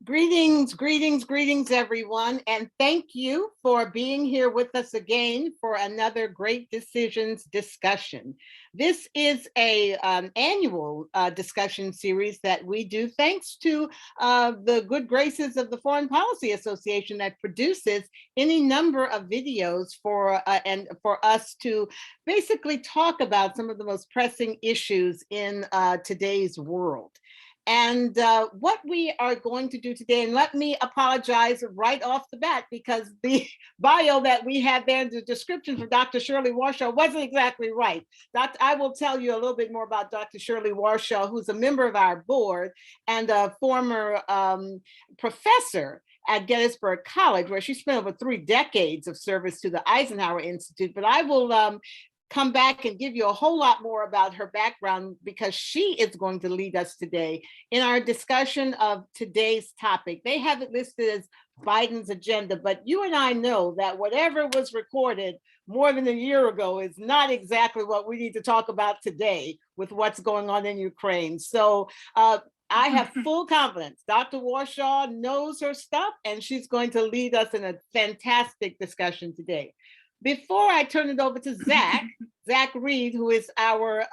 Greetings, greetings, greetings, everyone. And thank you for being here with us again for another Great Decisions discussion. This is a annual discussion series that we do thanks to the good graces of the Foreign Policy Association that produces any number of videos for us to basically talk about some of the most pressing issues in today's world. And what we are going to do today, and let me apologize right off the bat, because the bio that we had there, the description for Dr. Shirley Warshaw wasn't exactly right. I will tell you a little bit more about Dr. Shirley Warshaw, who's a member of our board and a former professor at Gettysburg College, where she spent over 3 decades of service to the Eisenhower Institute. But I will come back and give you a whole lot more about her background, because she is going to lead us today in our discussion of today's topic. They have it listed as Biden's agenda, but you and I know that whatever was recorded more than a year ago is not exactly what we need to talk about today with what's going on in Ukraine. So I have full confidence. Dr. Warshaw knows her stuff, and she's going to lead us in a fantastic discussion today. Before I turn it over to Zach Reed, who is our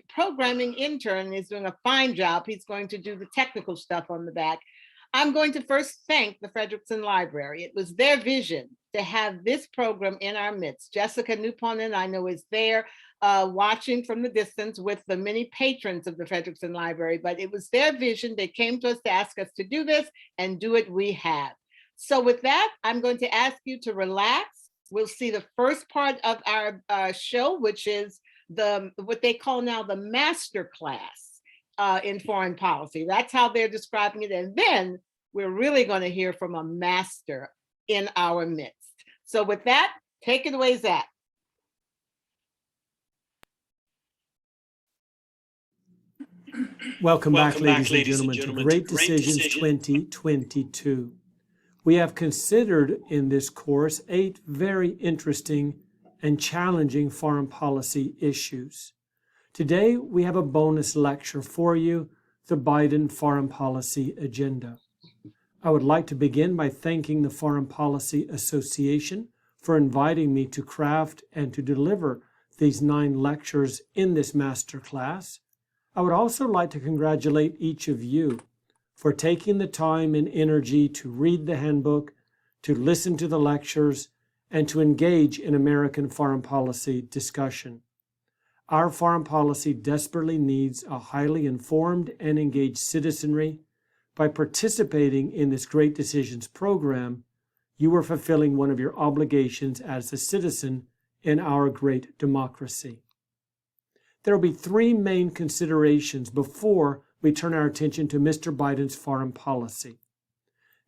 programming intern, is doing a fine job. He's going to do the technical stuff on the back. I'm going to first thank the Frederickson Library. It was their vision to have this program in our midst. Jessica Newponen, I know, is there watching from the distance with the many patrons of the Frederickson Library, but it was their vision. They came to us to ask us to do this, and do it we have. So with that, I'm going to ask you to relax. We'll see the first part of our show, which is what they call now the master class in foreign policy. That's how they're describing it. And then we're really going to hear from a master in our midst. So with that, take it away, Zach. Welcome back, ladies and gentlemen, to Great Decisions 2022. We have considered in this course 8 very interesting and challenging foreign policy issues. Today, we have a bonus lecture for you, the Biden Foreign Policy Agenda. I would like to begin by thanking the Foreign Policy Association for inviting me to craft and to deliver these 9 lectures in this masterclass. I would also like to congratulate each of you for taking the time and energy to read the handbook, to listen to the lectures, and to engage in American foreign policy discussion. Our foreign policy desperately needs a highly informed and engaged citizenry. By participating in this Great Decisions program, you are fulfilling one of your obligations as a citizen in our great democracy. There will be 3 main considerations before we turn our attention to Mr. Biden's foreign policy: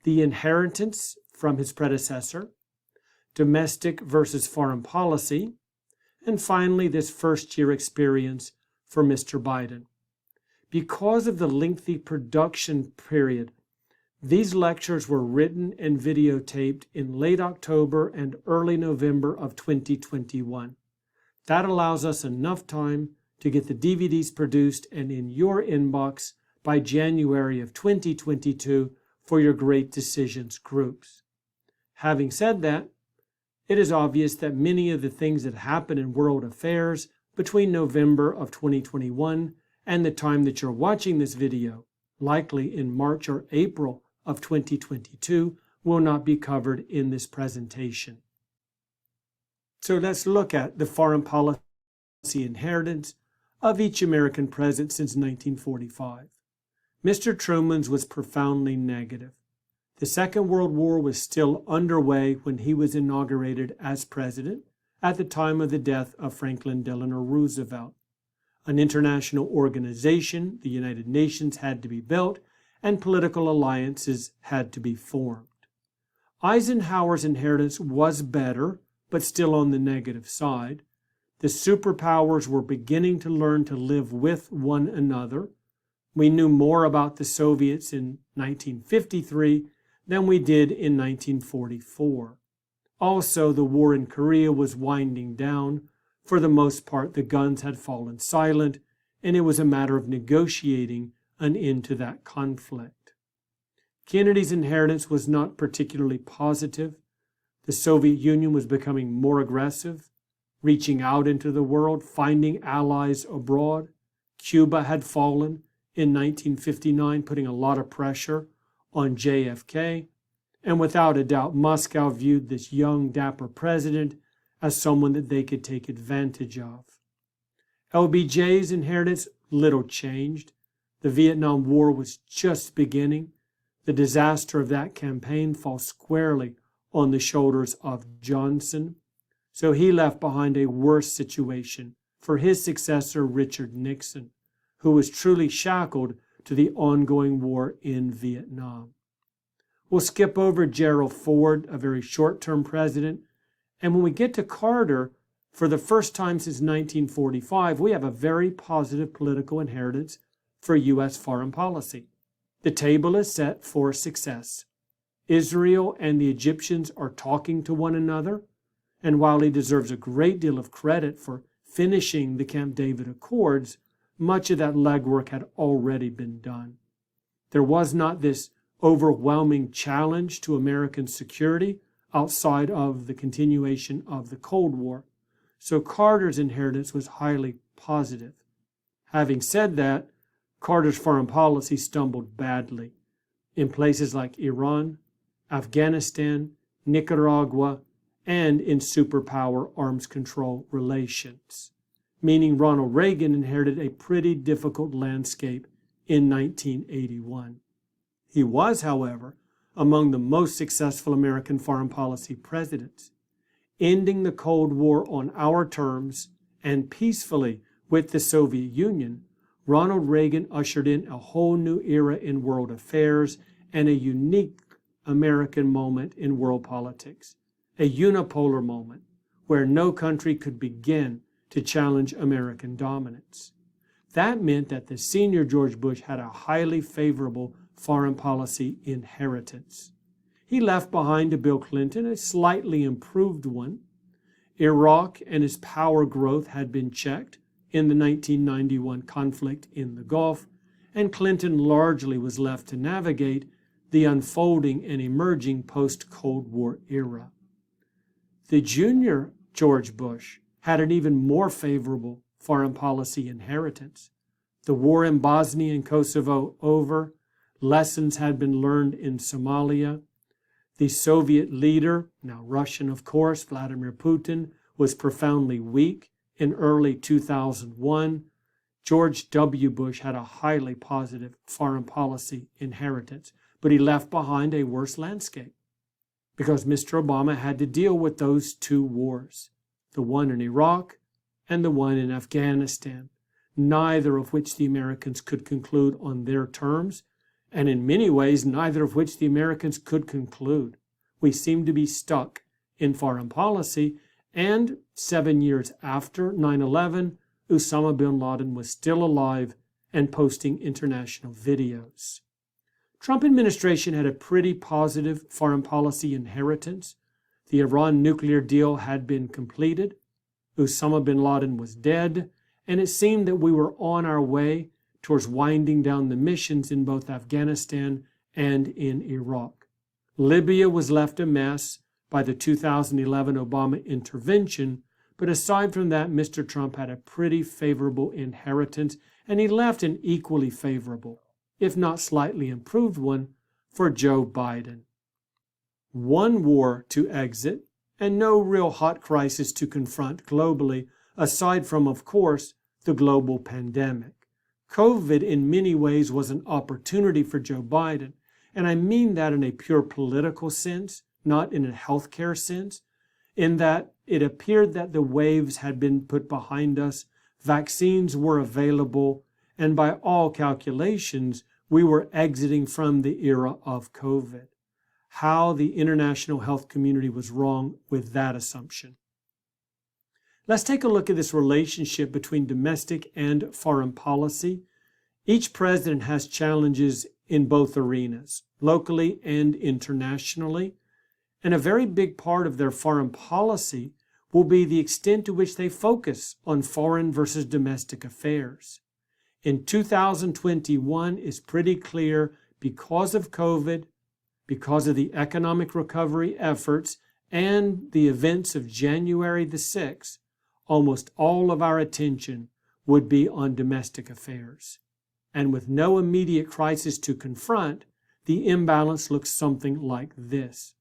the inheritance from his predecessor, domestic versus foreign policy, and finally, this first-year experience for Mr. Biden. Because of the lengthy production period, these lectures were written and videotaped in late October and early November of 2021. That allows us enough time to get the DVDs produced and in your inbox by January of 2022 for your Great Decisions groups. Having said that, it is obvious that many of the things that happen in world affairs between November of 2021 and the time that you're watching this video, likely in March or April of 2022, will not be covered in this presentation. So let's look at the foreign policy inheritance of each American president since 1945. Mr. Truman's was profoundly negative. The Second World War was still underway when he was inaugurated as president at the time of the death of Franklin Delano Roosevelt. An international organization, the United Nations, had to be built, and political alliances had to be formed. Eisenhower's inheritance was better, but still on the negative side. The superpowers were beginning to learn to live with one another. We knew more about the Soviets in 1953 than we did in 1944. Also, the war in Korea was winding down. For the most part, the guns had fallen silent, and it was a matter of negotiating an end to that conflict. Kennedy's inheritance was not particularly positive. The Soviet Union was becoming more aggressive, reaching out into the world, finding allies abroad. Cuba had fallen in 1959, putting a lot of pressure on JFK. And without a doubt, Moscow viewed this young, dapper president as someone that they could take advantage of. LBJ's inheritance, little changed. The Vietnam War was just beginning. The disaster of that campaign falls squarely on the shoulders of Johnson. So he left behind a worse situation for his successor, Richard Nixon, who was truly shackled to the ongoing war in Vietnam. We'll skip over Gerald Ford, a very short-term president. And when we get to Carter, for the first time since 1945, we have a very positive political inheritance for U.S. foreign policy. The table is set for success. Israel and the Egyptians are talking to one another, and while he deserves a great deal of credit for finishing the Camp David Accords, much of that legwork had already been done. There was not this overwhelming challenge to American security outside of the continuation of the Cold War. So Carter's inheritance was highly positive. Having said that, Carter's foreign policy stumbled badly in places like Iran, Afghanistan, Nicaragua, and in superpower arms control relations, meaning Ronald Reagan inherited a pretty difficult landscape in 1981. He was, however, among the most successful American foreign policy presidents, ending the Cold War on our terms and peacefully with the Soviet Union. Ronald Reagan ushered in a whole new era in world affairs and a unique American moment in world politics, a unipolar moment where no country could begin to challenge American dominance. That meant that the senior George Bush had a highly favorable foreign policy inheritance. He left behind to Bill Clinton a slightly improved one. Iraq and its power growth had been checked in the 1991 conflict in the Gulf, and Clinton largely was left to navigate the unfolding and emerging post-Cold War era. The junior George Bush had an even more favorable foreign policy inheritance. The war in Bosnia and Kosovo over, lessons had been learned in Somalia. The Soviet leader, now Russian of course, Vladimir Putin, was profoundly weak in early 2001. George W. Bush had a highly positive foreign policy inheritance, but he left behind a worse landscape because Mr. Obama had to deal with those two wars, the one in Iraq and the one in Afghanistan, neither of which the Americans could conclude on their terms, and in many ways, neither of which the Americans could conclude. We seem to be stuck in foreign policy, and 7 years after 9/11, Osama bin Laden was still alive and posting international videos. Trump administration had a pretty positive foreign policy inheritance. The Iran nuclear deal had been completed. Osama bin Laden was dead, and it seemed that we were on our way towards winding down the missions in both Afghanistan and in Iraq. Libya was left a mess by the 2011 Obama intervention, but aside from that, Mr. Trump had a pretty favorable inheritance, and he left an equally favorable, if not slightly improved one, for Joe Biden. One war to exit, and no real hot crisis to confront globally, aside from, of course, the global pandemic. COVID in many ways was an opportunity for Joe Biden, and I mean that in a pure political sense, not in a healthcare sense, in that it appeared that the waves had been put behind us, vaccines were available, and by all calculations, we were exiting from the era of COVID. How the international health community was wrong with that assumption. Let's take a look at this relationship between domestic and foreign policy. Each president has challenges in both arenas, locally and internationally, and a very big part of their foreign policy will be the extent to which they focus on foreign versus domestic affairs. In 2021, it's pretty clear because of COVID, because of the economic recovery efforts and the events of January the 6th, almost all of our attention would be on domestic affairs. And with no immediate crisis to confront, the imbalance looks something like this.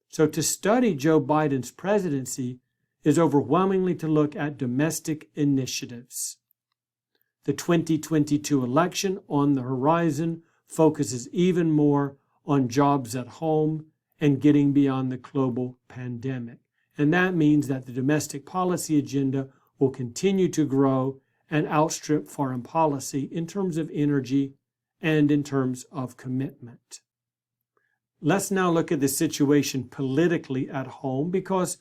So to study Joe Biden's presidency is overwhelmingly to look at domestic initiatives. The 2022 election on the horizon focuses even more on jobs at home and getting beyond the global pandemic. And that means that the domestic policy agenda will continue to grow and outstrip foreign policy in terms of energy and in terms of commitment. Let's now look at the situation politically at home, because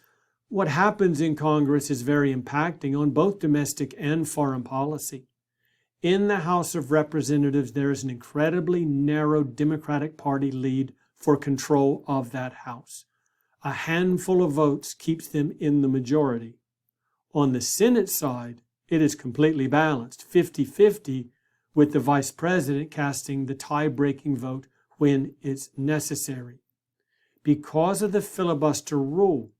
what happens in Congress is very impacting on both domestic and foreign policy. In the House of Representatives, there is an incredibly narrow Democratic Party lead for control of that House. A handful of votes keeps them in the majority. On the Senate side, it is completely balanced, 50-50, with the Vice President casting the tie-breaking vote when it's necessary. Because of the filibuster rule,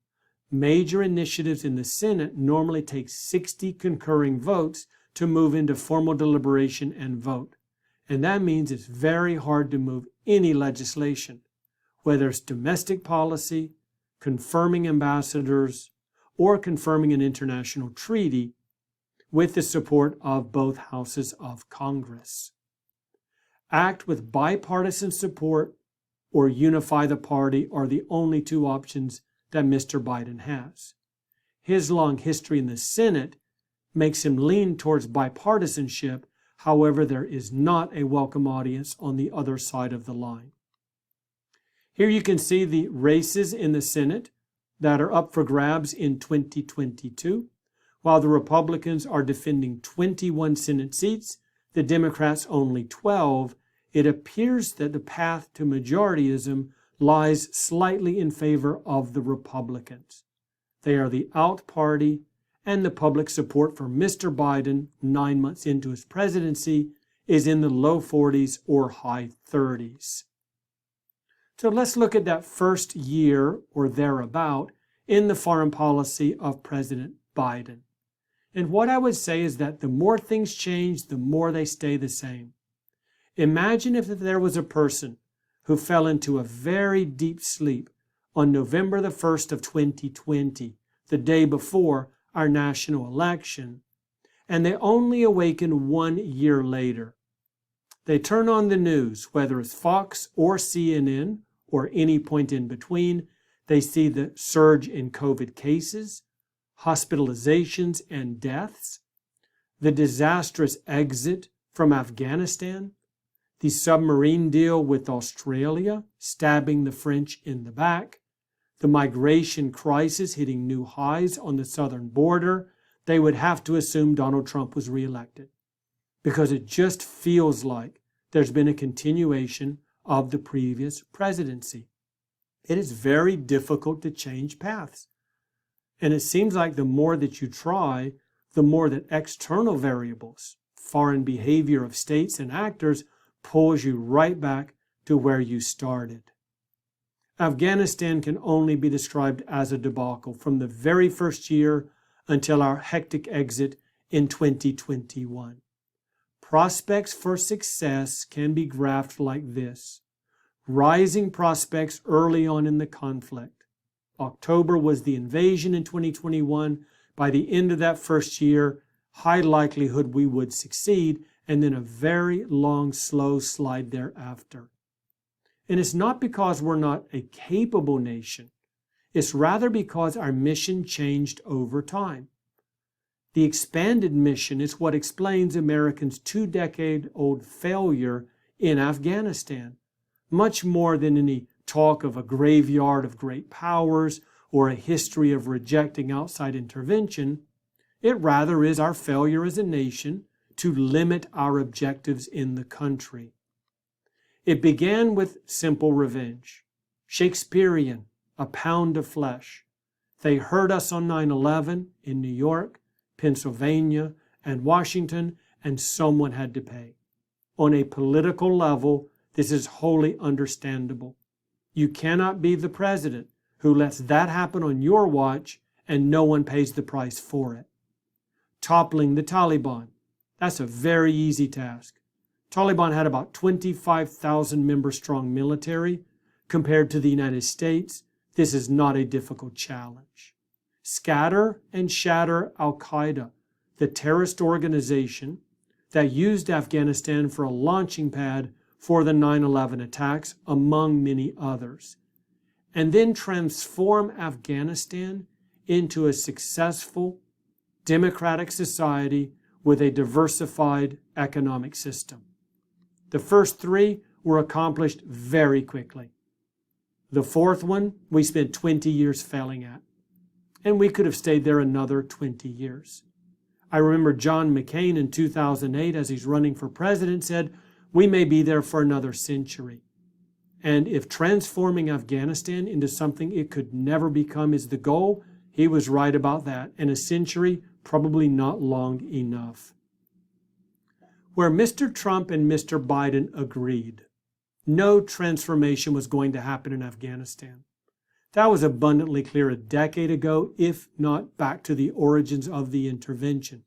major initiatives in the Senate normally take 60 concurring votes to move into formal deliberation and vote. And that means it's very hard to move any legislation, whether it's domestic policy, confirming ambassadors, or confirming an international treaty, with the support of both houses of Congress. Act with bipartisan support or unify the party are the only two options that Mr. Biden has. His long history in the Senate makes him lean towards bipartisanship. However, there is not a welcome audience on the other side of the line. Here you can see the races in the Senate that are up for grabs in 2022. While the Republicans are defending 21 Senate seats, the Democrats only 12, it appears that the path to majorityism lies slightly in favor of the Republicans. They are the out party, and the public support for Mr. Biden 9 months into his presidency is in the low 40s or high 30s. So let's look at that first year or thereabout in the foreign policy of President Biden. And what I would say is that the more things change, the more they stay the same. Imagine if there was a person who fell into a very deep sleep on November the 1st of 2020, the day before our national election, and they only awaken 1 year later. They turn on the news, whether it's Fox or CNN or any point in between. They see the surge in COVID cases, hospitalizations and deaths, the disastrous exit from Afghanistan, the submarine deal with Australia stabbing the French in the back, the migration crisis hitting new highs on the southern border. They would have to assume Donald Trump was reelected, because it just feels like there's been a continuation of the previous presidency. It is very difficult to change paths. And it seems like the more that you try, the more that external variables, foreign behavior of states and actors, pulls you right back to where you started. Afghanistan can only be described as a debacle from the very first year until our hectic exit in 2021. Prospects for success can be graphed like this. Rising prospects early on in the conflict. October was the invasion in 2021. By the end of that first year, high likelihood we would succeed, and then a very long, slow slide thereafter. And it's not because we're not a capable nation. It's rather because our mission changed over time. The expanded mission is what explains Americans' 2-decade-old failure in Afghanistan, much more than any talk of a graveyard of great powers or a history of rejecting outside intervention. It rather is our failure as a nation to limit our objectives in the country. It began with simple revenge. Shakespearean, a pound of flesh. They heard us on 9/11 in New York, Pennsylvania, and Washington, and someone had to pay. On a political level, this is wholly understandable. You cannot be the president who lets that happen on your watch and no one pays the price for it. Toppling the Taliban. That's a very easy task. Taliban had about 25,000 member strong military. Compared to the United States, this is not a difficult challenge. Scatter and shatter Al-Qaeda, the terrorist organization that used Afghanistan for a launching pad for the 9/11 attacks, among many others. And then transform Afghanistan into a successful, democratic society with a diversified economic system. The first three were accomplished very quickly. The fourth one, we spent 20 years failing at. And we could have stayed there another 20 years. I remember John McCain in 2008, as he's running for president, said, we may be there for another century. And if transforming Afghanistan into something it could never become is the goal, he was right about that. And a century, probably not long enough. Where Mr. Trump and Mr. Biden agreed, no transformation was going to happen in Afghanistan. That was abundantly clear a decade ago, if not back to the origins of the intervention.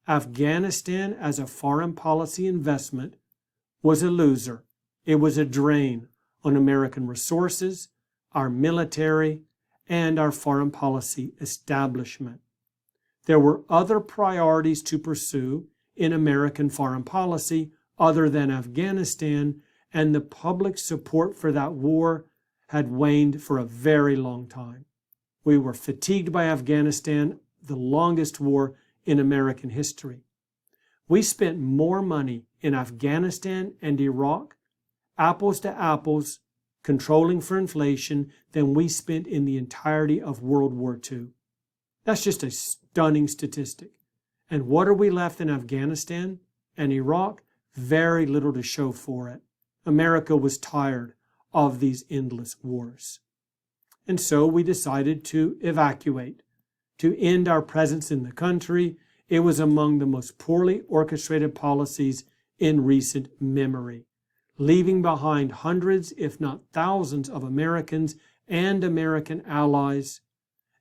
Afghanistan as a foreign policy investment was a loser. It was a drain on American resources, our military, and our foreign policy establishment. There were other priorities to pursue in American foreign policy other than Afghanistan, and the public support for that war had waned for a very long time. We were fatigued by Afghanistan, the longest war in American history. We spent more money in Afghanistan and Iraq, apples to apples, controlling for inflation, than we spent in the entirety of World War II. That's just a stunning statistic. And what are we left in Afghanistan and Iraq? Very little to show for it. America was tired of these endless wars. And so we decided to evacuate, to end our presence in the country. It was among the most poorly orchestrated policies in recent memory, leaving behind hundreds, if not thousands, of Americans and American allies,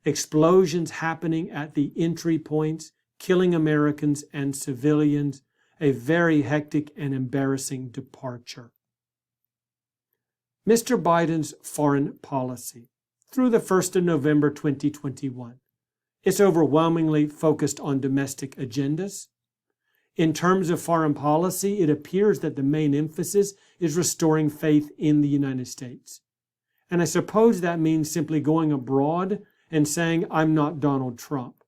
explosions happening at the entry points, killing Americans and civilians, a very hectic and embarrassing departure. Mr. Biden's foreign policy, through the 1st of November 2021, is overwhelmingly focused on domestic agendas. In terms of foreign policy, it appears that the main emphasis is restoring faith in the United States. And I suppose that means simply going abroad and saying, I'm not Donald Trump,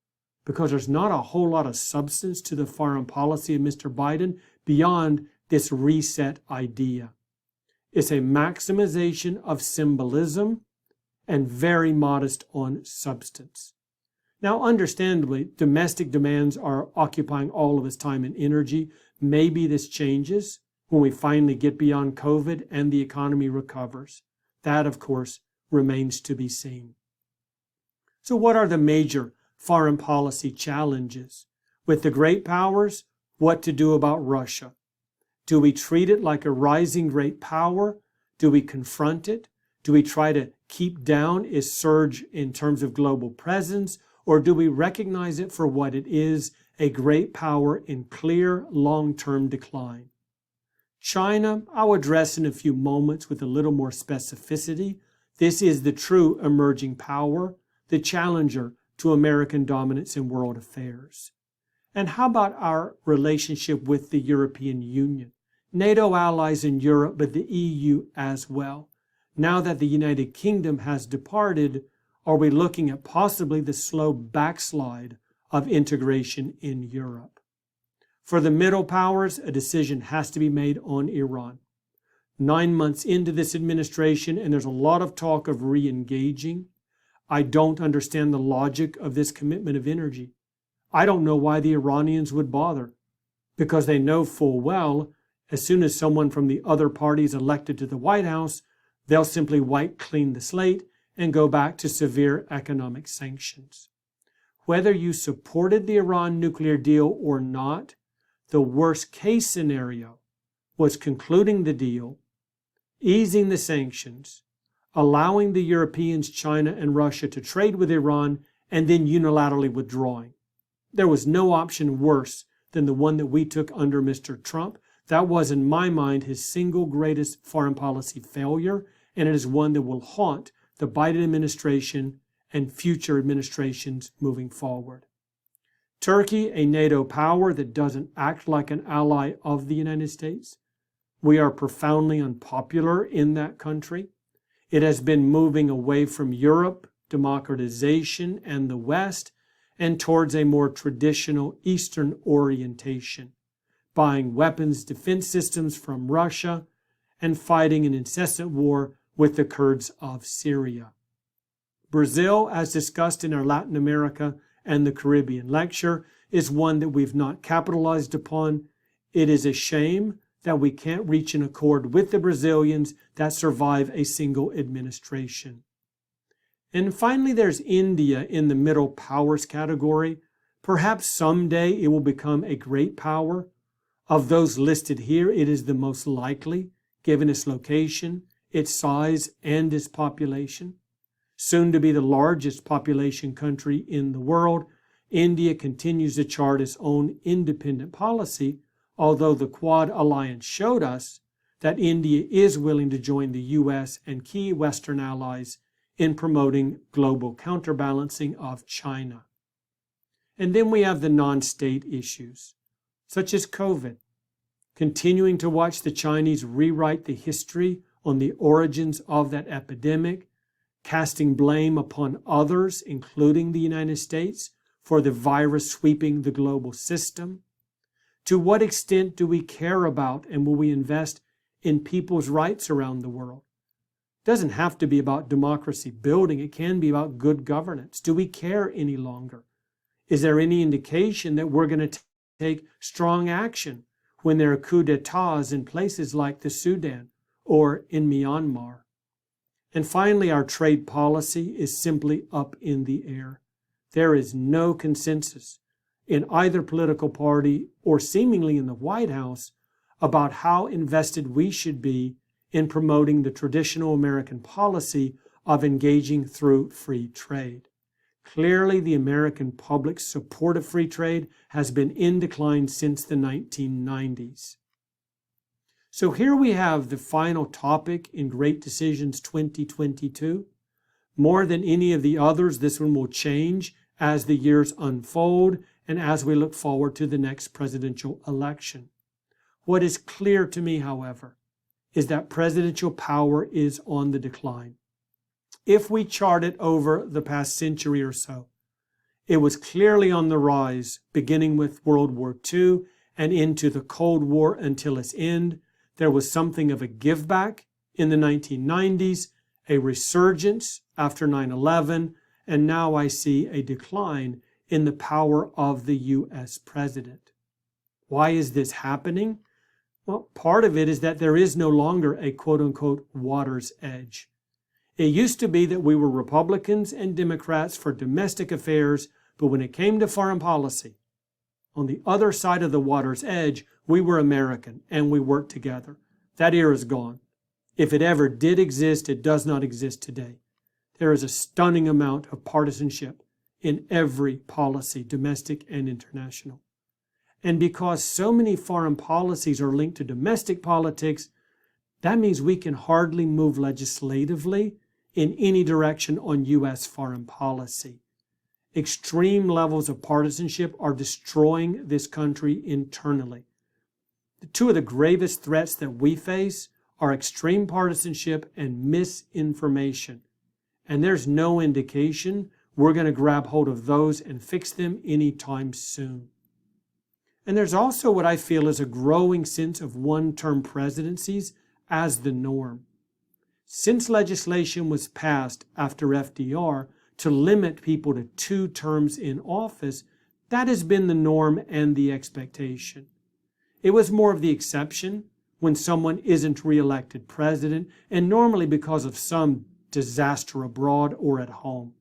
because there's not a whole lot of substance to the foreign policy of Mr. Biden beyond this reset idea. It's a maximization of symbolism and very modest on substance. Now, understandably, domestic demands are occupying all of his time and energy. Maybe this changes when we finally get beyond COVID and the economy recovers. That, of course, remains to be seen. So what are the major foreign policy challenges? With the great powers, what to do about Russia? Do we treat it like a rising great power? Do we confront it? Do we try to keep down its surge in terms of global presence? Or do we recognize it for what it is, a great power in clear long-term decline? China, I'll address in a few moments with a little more specificity. This is the true emerging power, the challenger to American dominance in world affairs. And how about our relationship with the European Union? NATO allies in Europe, but the EU as well. Now that the United Kingdom has departed, are we looking at possibly the slow backslide of integration in Europe? For the middle powers, a decision has to be made on Iran. 9 months into this administration, and there's a lot of talk of re-engaging. I don't understand the logic of this commitment of energy. I don't know why the Iranians would bother, because they know full well as soon as someone from the other party is elected to the White House, they'll simply wipe clean the slate and go back to severe economic sanctions. Whether you supported the Iran nuclear deal or not, the worst case scenario was concluding the deal, easing the sanctions, allowing the Europeans, China, and Russia to trade with Iran, and then unilaterally withdrawing. There was no option worse than the one that we took under Mr. Trump. That was, in my mind, his single greatest foreign policy failure, and it is one that will haunt the Biden administration and future administrations moving forward. Turkey, a NATO power that doesn't act like an ally of the United States. We are profoundly unpopular in that country. It has been moving away from Europe, democratization, and the West, and towards a more traditional Eastern orientation, buying weapons defense systems from Russia and fighting an incessant war with the Kurds of Syria. Brazil, as discussed in our Latin America and the Caribbean lecture, is one that we've not capitalized upon. It is a shame that we can't reach an accord with the Brazilians that survive a single administration. And finally, there's India in the middle powers category. Perhaps someday it will become a great power. Of those listed here, it is the most likely, given its location, its size, and its population. Soon to be the largest population country in the world, India continues to chart its own independent policy, although the Quad Alliance showed us that India is willing to join the U.S. and key Western allies in promoting global counterbalancing of China. And then we have the non-state issues, such as COVID, continuing to watch the Chinese rewrite the history on the origins of that epidemic, casting blame upon others, including the United States, for the virus sweeping the global system. To what extent do we care about and will we invest in people's rights around the world? It doesn't have to be about democracy building. It can be about good governance. Do we care any longer? Is there any indication that we're going to take strong action when there are coups d'etats in places like the Sudan or in Myanmar? And finally, our trade policy is simply up in the air. There is no consensus in either political party or seemingly in the White House about how invested we should be in promoting the traditional American policy of engaging through free trade. Clearly, the American public's support of free trade has been in decline since the 1990s. So here we have the final topic in Great Decisions 2022. More than any of the others, this one will change as the years unfold and as we look forward to the next presidential election. What is clear to me, however, is that presidential power is on the decline. If we chart it over the past century or so, it was clearly on the rise, beginning with World War II and into the Cold War until its end. There was something of a give back in the 1990s, a resurgence after 9/11, and now I see a decline in the power of the U.S. president. Why is this happening? Well, part of it is that there is no longer a quote-unquote water's edge. It used to be that we were Republicans and Democrats for domestic affairs, but when it came to foreign policy, on the other side of the water's edge, we were American and we worked together. That era is gone. If it ever did exist, it does not exist today. There is a stunning amount of partisanship in every policy, domestic and international. And because so many foreign policies are linked to domestic politics, that means we can hardly move legislatively in any direction on U.S. foreign policy. Extreme levels of partisanship are destroying this country internally. The two of the gravest threats that we face are extreme partisanship and misinformation. And there's no indication we're going to grab hold of those and fix them anytime soon. And there's also what I feel is a growing sense of one-term presidencies as the norm. Since legislation was passed after FDR to limit people to 2 terms in office, that has been the norm and the expectation. It was more of the exception when someone isn't reelected president, and normally because of some disaster abroad or at home.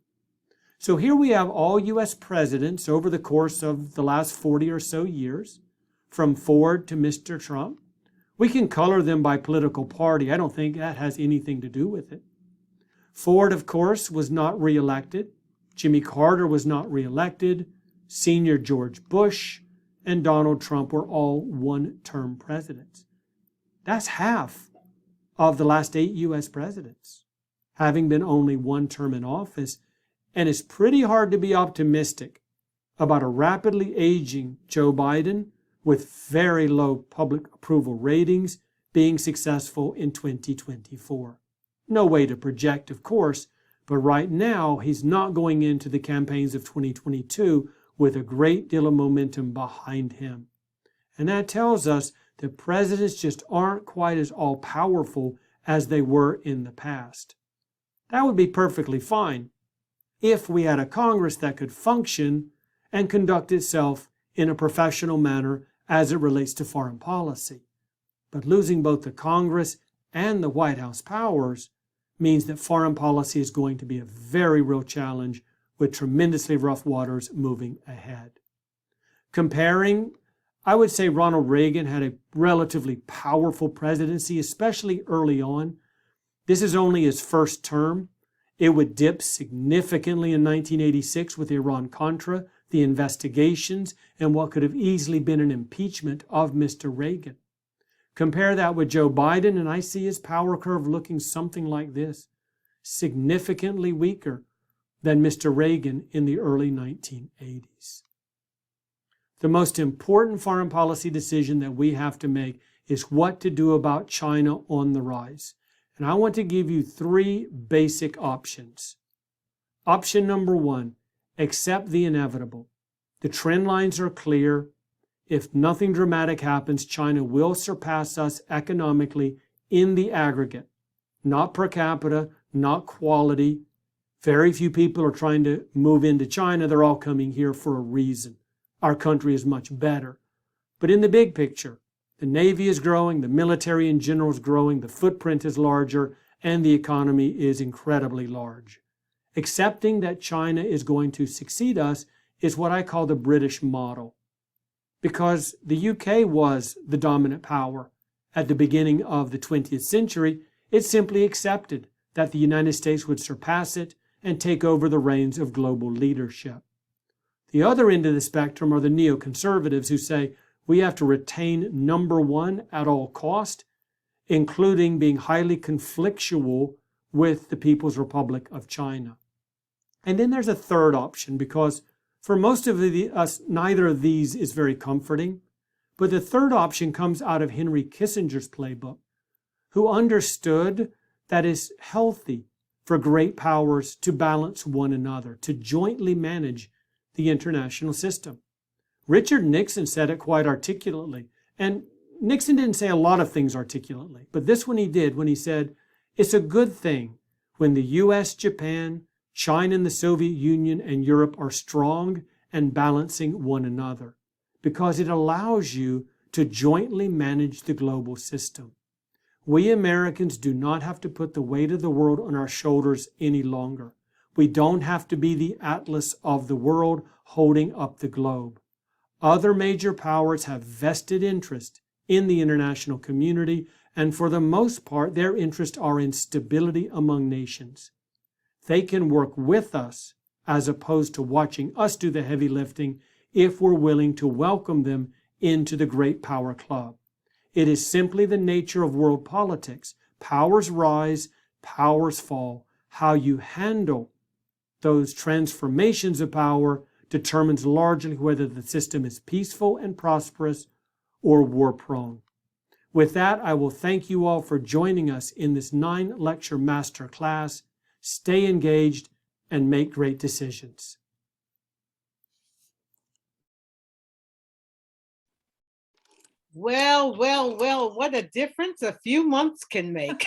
So here we have all U.S. presidents over the course of the last 40 or so years, from Ford to Mr. Trump. We can color them by political party. I don't think that has anything to do with it. Ford, of course, was not reelected. Jimmy Carter was not reelected. Senior George Bush and Donald Trump were all one-term presidents. That's half of the last 8 U.S. presidents having been only one term in office. And it's pretty hard to be optimistic about a rapidly aging Joe Biden with very low public approval ratings being successful in 2024. No way to project, of course, but right now he's not going into the campaigns of 2022 with a great deal of momentum behind him. And that tells us that presidents just aren't quite as all-powerful as they were in the past. That would be perfectly fine if we had a Congress that could function and conduct itself in a professional manner as it relates to foreign policy. But losing both the Congress and the White House powers means that foreign policy is going to be a very real challenge with tremendously rough waters moving ahead. Comparing, I would say Ronald Reagan had a relatively powerful presidency, especially early on. This is only his first term. It would dip significantly in 1986 with Iran-Contra, the investigations, and what could have easily been an impeachment of Mr. Reagan. Compare that with Joe Biden, and I see his power curve looking something like this, significantly weaker than Mr. Reagan in the early 1980s. The most important foreign policy decision that we have to make is what to do about China on the rise. And I want to give you 3 basic options. Option number 1, accept the inevitable. The trend lines are clear. If nothing dramatic happens, China will surpass us economically in the aggregate, not per capita, not quality. Very few people are trying to move into China. They're all coming here for a reason. Our country is much better. But in the big picture, the Navy is growing, the military in general is growing, the footprint is larger, and the economy is incredibly large. Accepting that China is going to succeed us is what I call the British model. Because the UK was the dominant power at the beginning of the 20th century, it simply accepted that the United States would surpass it and take over the reins of global leadership. The other end of the spectrum are the neoconservatives who say we have to retain number 1 at all cost, including being highly conflictual with the People's Republic of China. And then there's a third option, because for most of us, neither of these is very comforting. But the third option comes out of Henry Kissinger's playbook, who understood that it's healthy for great powers to balance one another, to jointly manage the international system. Richard Nixon said it quite articulately. And Nixon didn't say a lot of things articulately, but this one he did when he said, it's a good thing when the US, Japan, China and the Soviet Union and Europe are strong and balancing one another, because it allows you to jointly manage the global system. We Americans do not have to put the weight of the world on our shoulders any longer. We don't have to be the atlas of the world holding up the globe. Other major powers have vested interest in the international community, and for the most part, their interests are in stability among nations. They can work with us as opposed to watching us do the heavy lifting if we're willing to welcome them into the great power club. It is simply the nature of world politics. Powers rise, powers fall. How you handle those transformations of power determines largely whether the system is peaceful and prosperous or war-prone. With that, I will thank you all for joining us in this 9-lecture master class. Stay engaged and make great decisions. Well, what a difference a few months can make.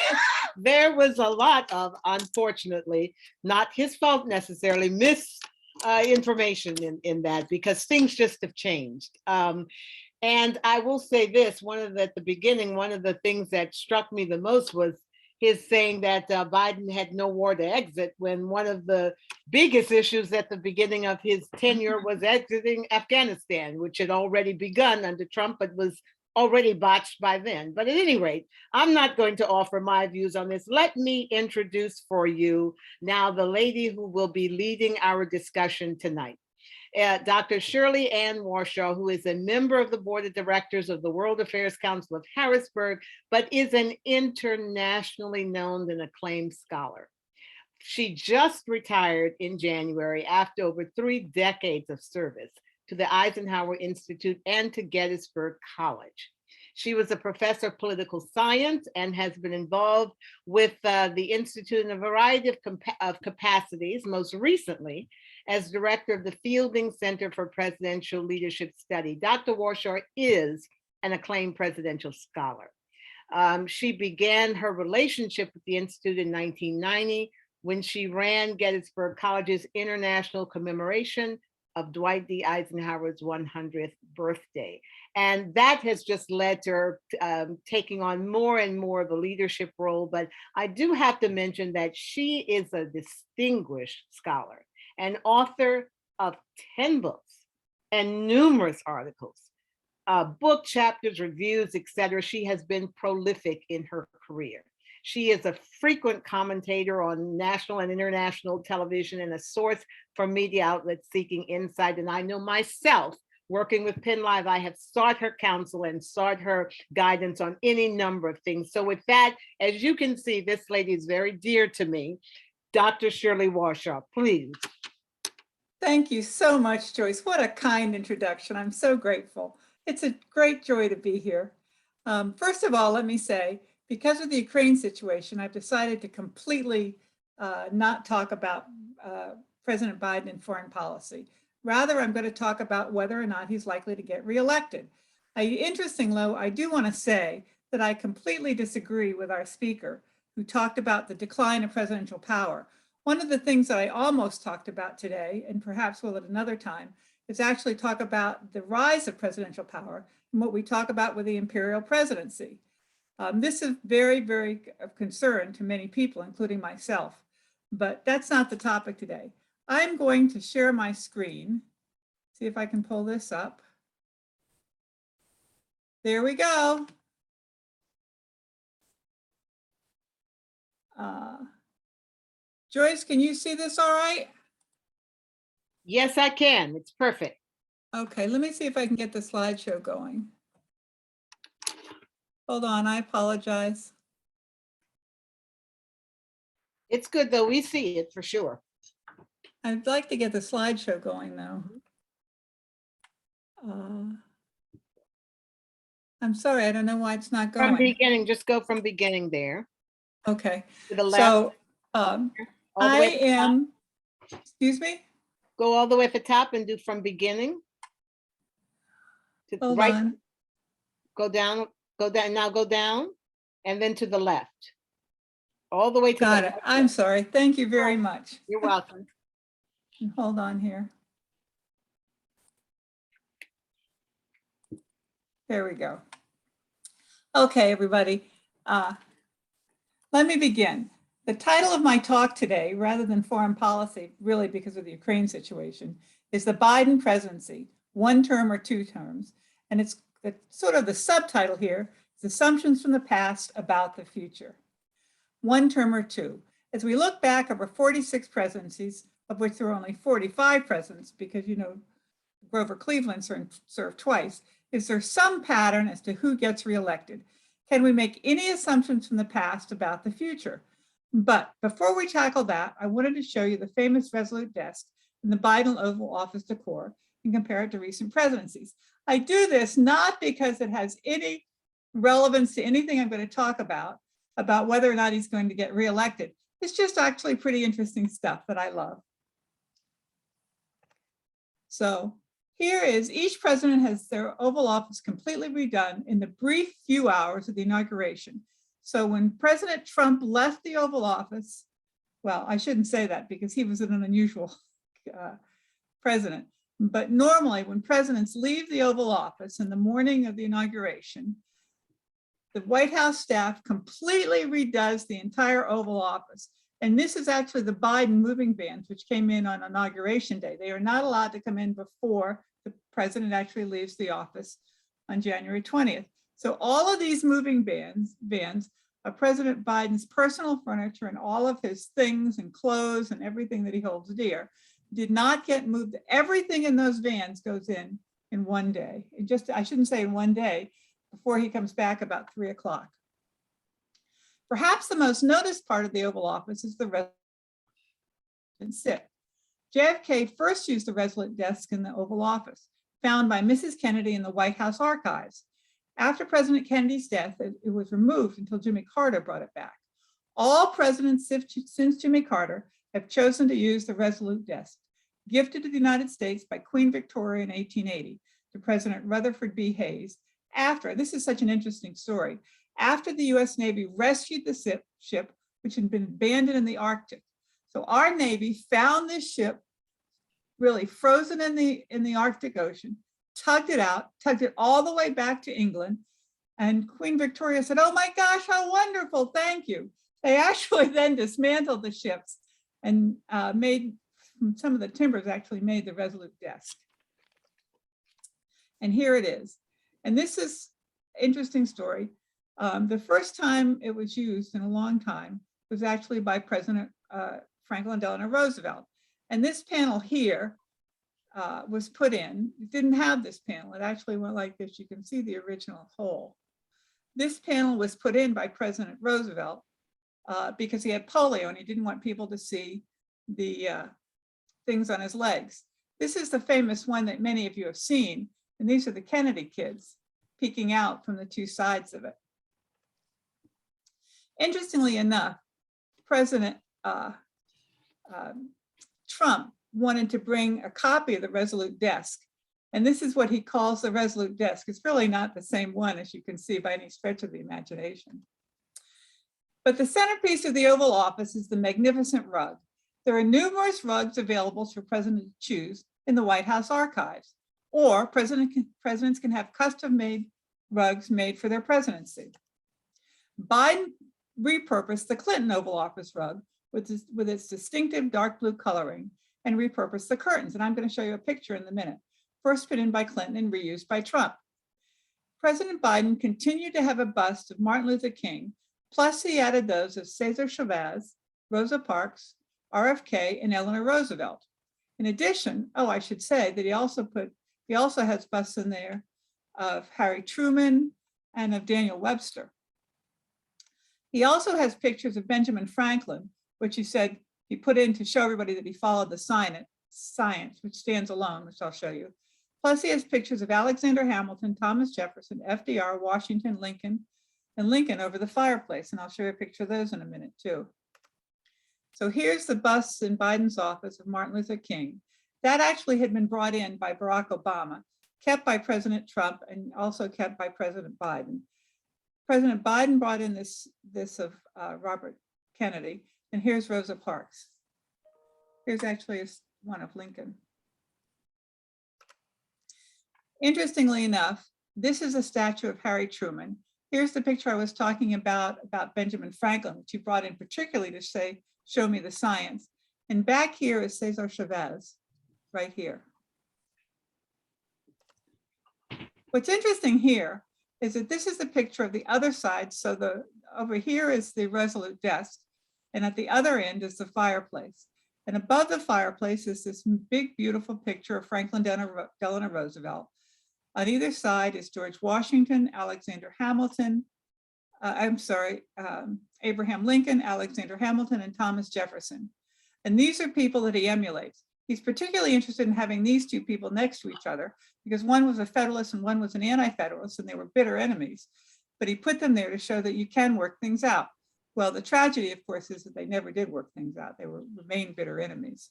There was a lot of, unfortunately, not his fault necessarily, misinformation in that, because things just have changed. And I will say this, at the beginning, one of the things that struck me the most was his saying that Biden had no war to exit, when one of the biggest issues at the beginning of his tenure was exiting Afghanistan, which had already begun under Trump, but was already botched by then. But at any rate, I'm not going to offer my views on this. Let me introduce for you now the lady who will be leading our discussion tonight. Dr. Shirley Warshaw, who is a member of the board of directors of the World Affairs Council of Harrisburg, but is an internationally known and acclaimed scholar. She just retired in January after over 3 decades of service to the Eisenhower Institute and to Gettysburg College. She was a professor of political science and has been involved with the Institute in a variety of capacities, most recently as director of the Fielding Center for Presidential Leadership Study. Dr. Warshaw is an acclaimed presidential scholar. She began her relationship with the Institute in 1990 when she ran Gettysburg College's international commemoration of Dwight D. Eisenhower's 100th birthday. And that has just led to her taking on more and more of a leadership role. But I do have to mention that she is a distinguished scholar, an author of 10 books and numerous articles, book chapters, reviews, etc. She has been prolific in her career. She is a frequent commentator on national and international television and a source for media outlets seeking insight. And I know myself, working with Penn Live, I have sought her counsel and sought her guidance on any number of things. So with that, as you can see, this lady is very dear to me. Dr. Shirley Warshaw, please. Thank you so much, Joyce. What a kind introduction. I'm so grateful. It's a great joy to be here. First of all, let me say, because of the Ukraine situation, I've decided to completely not talk about President Biden and foreign policy. Rather, I'm going to talk about whether or not he's likely to get reelected. Interestingly, though, I do want to say that I completely disagree with our speaker who talked about the decline of presidential power. One of the things that I almost talked about today, and perhaps will at another time, is actually talk about the rise of presidential power and what we talk about with the imperial presidency. This is very, very of concern to many people, including myself, but that's not the topic today. I'm going to share my screen. See if I can pull this up. There we go. Joyce, can you see this all right? Yes, I can. It's perfect. Okay, let me see if I can get the slideshow going. Hold on, I apologize. It's good though, we see it for sure. I'd like to get the slideshow going though. I'm sorry, I don't know why it's not going. From beginning, just go from beginning there. Okay. To the left. So I am, excuse me? Go all the way at the top and do from beginning. To Hold right, on. go down, now go down, and then to the left. All the way to Got the it. I'm sorry. Thank you very much. You're welcome. Hold on here. There we go. Okay, everybody. Let me begin. The title of my talk today, rather than foreign policy, really because of the Ukraine situation, is the Biden presidency, 1 term or 2 terms. And it's sort of the subtitle here is Assumptions from the Past About the Future. 1 term or 2. As we look back over 46 presidencies, of which there were only 45 presidents, because, you know, Grover Cleveland served twice, is there some pattern as to who gets reelected? Can we make any assumptions from the past about the future? But before we tackle that, I wanted to show you the famous Resolute desk in the Biden Oval Office decor and compare it to recent presidencies. I do this not because it has any relevance to anything I'm going to talk about whether or not he's going to get reelected. It's just actually pretty interesting stuff that I love. So here is each president has their Oval Office completely redone in the brief few hours of the inauguration. So when President Trump left the Oval Office, well, I shouldn't say that because he was an unusual president. But normally when presidents leave the Oval Office in the morning of the inauguration, the White House staff completely redoes the entire Oval Office. And this is actually the Biden moving vans, which came in on Inauguration Day. They are not allowed to come in before the president actually leaves the office on January 20th. So all of these moving vans of President Biden's personal furniture and all of his things and clothes and everything that he holds dear did not get moved. Everything in those vans goes in one day. I shouldn't say in one day, before he comes back about 3 o'clock. Perhaps the most noticed part of the Oval Office is the resolute sit. JFK first used the resolute desk in the Oval Office, found by Mrs. Kennedy in the White House archives. After President Kennedy's death, it was removed until Jimmy Carter brought it back. All presidents since Jimmy Carter have chosen to use the resolute desk, gifted to the United States by Queen Victoria in 1880 to President Rutherford B. Hayes after, this is such an interesting story, after the US Navy rescued the ship, which had been abandoned in the Arctic. So our Navy found this ship really frozen in the Arctic Ocean, tugged it all the way back to England. And Queen Victoria said, "Oh my gosh, how wonderful, thank you." They actually then dismantled the ships and made, some of the timbers actually made the resolute desk. And here it is. And this is an interesting story. The first time it was used in a long time was actually by President Franklin Delano Roosevelt. And this panel here was put in. It didn't have this panel. It actually went like this. You can see the original hole. This panel was put in by President Roosevelt because he had polio and he didn't want people to see the things on his legs. This is the famous one that many of you have seen. And these are the Kennedy kids peeking out from the two sides of it. Interestingly enough, President Trump wanted to bring a copy of the resolute desk. And this is what he calls the resolute desk. It's really not the same one, as you can see, by any stretch of the imagination. But the centerpiece of the Oval Office is the magnificent rug. There are numerous rugs available for presidents to choose in the White House archives, or presidents can have custom-made rugs made for their presidency. Biden repurposed the Clinton Oval Office rug with its distinctive dark blue coloring and repurposed the curtains. And I'm going to show you a picture in a minute. First put in by Clinton and reused by Trump. President Biden continued to have a bust of Martin Luther King, plus he added those of Cesar Chavez, Rosa Parks, RFK, and Eleanor Roosevelt. In addition, I should say that he also has busts in there of Harry Truman and of Daniel Webster. He also has pictures of Benjamin Franklin, which he said he put in to show everybody that he followed the science, which stands alone, which I'll show you. Plus he has pictures of Alexander Hamilton, Thomas Jefferson, FDR, Washington, Lincoln, and Lincoln over the fireplace. And I'll show you a picture of those in a minute too. So here's the busts in Biden's office of Martin Luther King. That actually had been brought in by Barack Obama, kept by President Trump, and also kept by President Biden. President Biden brought in this of Robert Kennedy, and here's Rosa Parks. Here's actually one of Lincoln. Interestingly enough, this is a statue of Harry Truman. Here's the picture I was talking about Benjamin Franklin, which he brought in particularly to say, "Show me the science." And back here is Cesar Chavez, right here. What's interesting here is that this is the picture of the other side. So over here is the resolute desk, and at the other end is the fireplace. And above the fireplace is this big, beautiful picture of Franklin Delano Roosevelt. On either side is George Washington, Alexander Hamilton, Abraham Lincoln, Alexander Hamilton, and Thomas Jefferson. And these are people that he emulates. He's particularly interested in having these two people next to each other because one was a Federalist and one was an anti-Federalist, and they were bitter enemies. But he put them there to show that you can work things out. Well, the tragedy, of course, is that they never did work things out. They remained bitter enemies.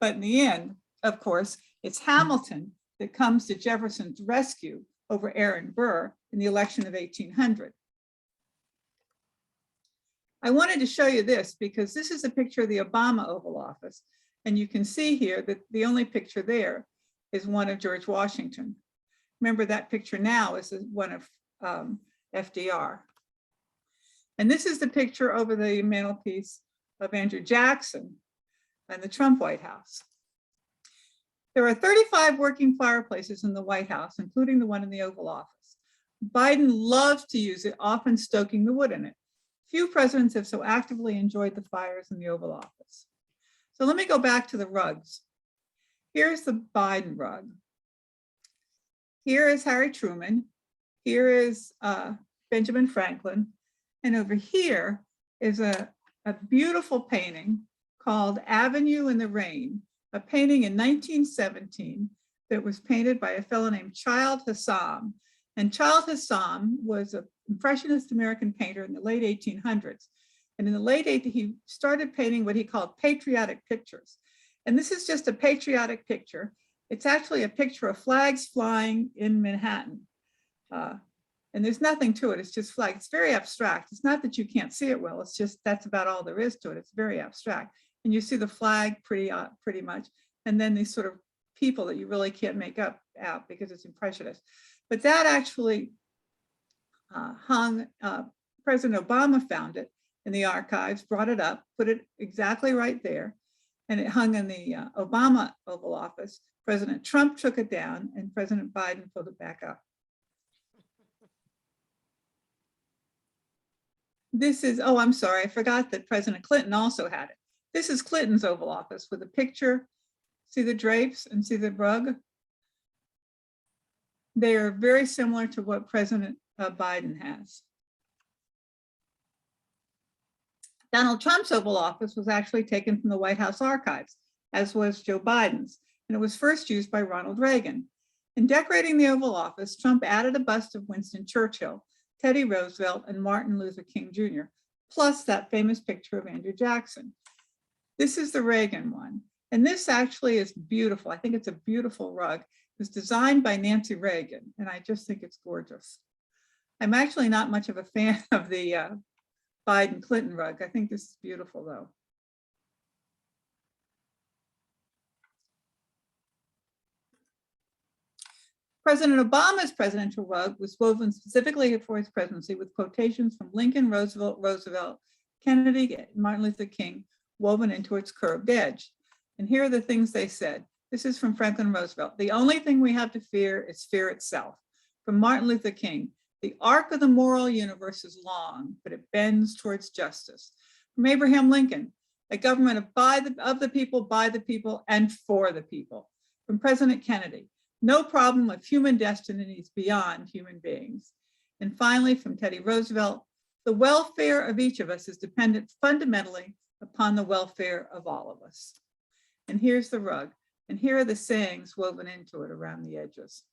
But in the end, of course, it's Hamilton that comes to Jefferson's rescue over Aaron Burr in the election of 1800. I wanted to show you this because this is a picture of the Obama Oval Office. And you can see here that the only picture there is one of George Washington. Remember, that picture now is one of FDR. And this is the picture over the mantelpiece of Andrew Jackson and the Trump White House. There are 35 working fireplaces in the White House, including the one in the Oval Office. Biden loves to use it, often stoking the wood in it. Few presidents have so actively enjoyed the fires in the Oval Office. So let me go back to the rugs. Here's the Biden rug. Here is Harry Truman. Here is Benjamin Franklin. And over here is a beautiful painting called Avenue in the Rain, a painting in 1917 that was painted by a fellow named Childe Hassam. And Childe Hassam was an Impressionist American painter in the late 1800s. And in the late 1800s, he started painting what he called patriotic pictures. And this is just a patriotic picture. It's actually a picture of flags flying in Manhattan. And there's nothing to it, it's just flag. It's very abstract. It's not that you can't see it well, it's just that's about all there is to it. It's very abstract. And you see the flag pretty much. And then these sort of people that you really can't make out because it's impressionist. But that actually hung, President Obama found it in the archives, brought it up, put it exactly right there. And it hung in the Obama Oval Office. President Trump took it down and President Biden pulled it back up. This is, oh, I'm sorry, I forgot that President Clinton also had it. This is Clinton's Oval Office with a picture. See the drapes and see the rug? They are very similar to what President Biden has. Donald Trump's Oval Office was actually taken from the White House archives, as was Joe Biden's, and it was first used by Ronald Reagan. In decorating the Oval Office, Trump added a bust of Winston Churchill, Teddy Roosevelt, and Martin Luther King Jr., plus that famous picture of Andrew Jackson. This is the Reagan one. And this actually is beautiful. I think it's a beautiful rug. It was designed by Nancy Reagan, and I just think it's gorgeous. I'm actually not much of a fan of the Biden-Clinton rug. I think this is beautiful, though. President Obama's presidential rug was woven specifically for his presidency with quotations from Lincoln, Roosevelt, Kennedy, Martin Luther King, woven into its curved edge. And here are the things they said. This is from Franklin Roosevelt. The only thing we have to fear is fear itself. From Martin Luther King, the arc of the moral universe is long, but it bends towards justice. From Abraham Lincoln, a government of the people, by the people, and for the people. From President Kennedy, no problem of human destiny is beyond human beings. And finally, from Teddy Roosevelt, the welfare of each of us is dependent fundamentally upon the welfare of all of us. And here's the rug. And here are the sayings woven into it around the edges.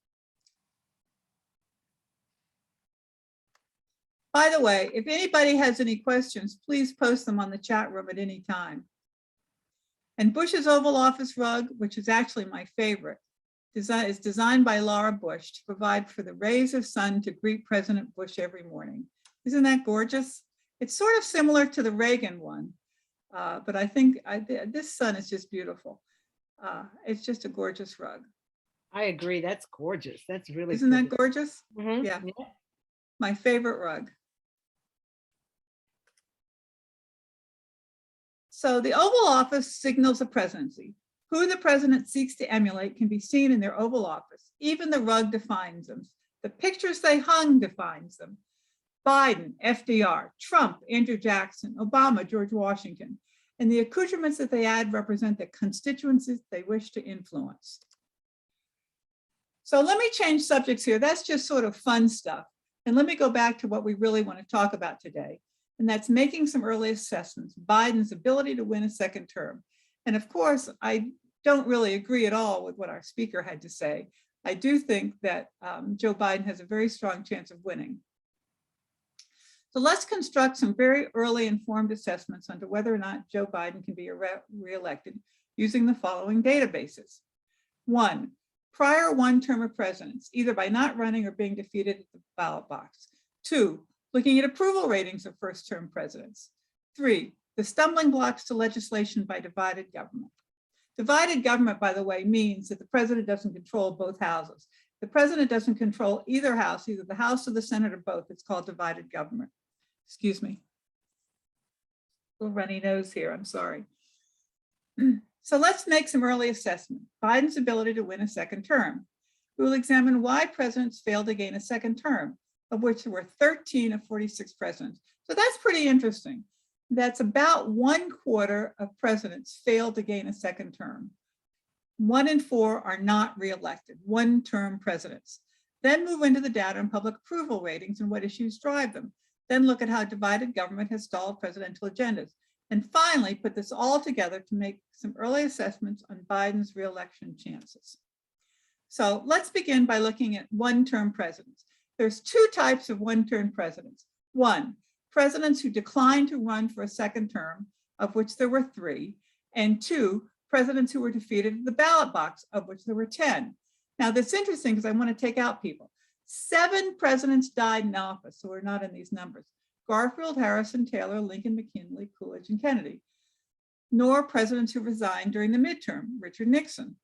By the way, if anybody has any questions, please post them on the chat room at any time. And Bush's Oval Office rug, which is actually my favorite, is designed by Laura Bush to provide for the rays of sun to greet President Bush every morning. Isn't that gorgeous? It's sort of similar to the Reagan one, but I think this sun is just beautiful. It's just a gorgeous rug. I agree. That's gorgeous. That's really Isn't that gorgeous? Mm-hmm. Yeah. My favorite rug. So the Oval Office signals a presidency. Who the president seeks to emulate can be seen in their Oval Office. Even the rug defines them. The pictures they hung defines them. Biden, FDR, Trump, Andrew Jackson, Obama, George Washington. And the accoutrements that they add represent the constituencies they wish to influence. So let me change subjects here. That's just sort of fun stuff. And let me go back to what we really want to talk about today. And that's making some early assessments, Biden's ability to win a second term. And of course, I don't really agree at all with what our speaker had to say. I do think that Joe Biden has a very strong chance of winning. So let's construct some very early informed assessments onto whether or not Joe Biden can be reelected using the following databases. 1, prior one term of presidents, either by not running or being defeated at the ballot box. 2, looking at approval ratings of first term presidents. 3, the stumbling blocks to legislation by divided government. Divided government, by the way, means that the president doesn't control both houses. The president doesn't control either house, either the House or the Senate or both. It's called divided government. Excuse me. A little runny nose here, I'm sorry. So let's make some early assessment. Biden's ability to win a second term. We will examine why presidents fail to gain a second term. of which there were 13 of 46 presidents. So that's pretty interesting. That's about 1/4 of presidents failed to gain a second term. 1 in 4 are not reelected, one-term presidents. Then move into the data on public approval ratings and what issues drive them. Then look at how divided government has stalled presidential agendas. And finally, put this all together to make some early assessments on Biden's reelection chances. So let's begin by looking at one-term presidents. There's 2 types of one-term presidents. 1, presidents who declined to run for a second term, of which there were 3, and 2, presidents who were defeated in the ballot box, of which there were 10. Now, that's interesting because I want to take out people. 7 presidents died in office, so we're not in these numbers. Garfield, Harrison, Taylor, Lincoln, McKinley, Coolidge, and Kennedy, nor presidents who resigned during the midterm, Richard Nixon.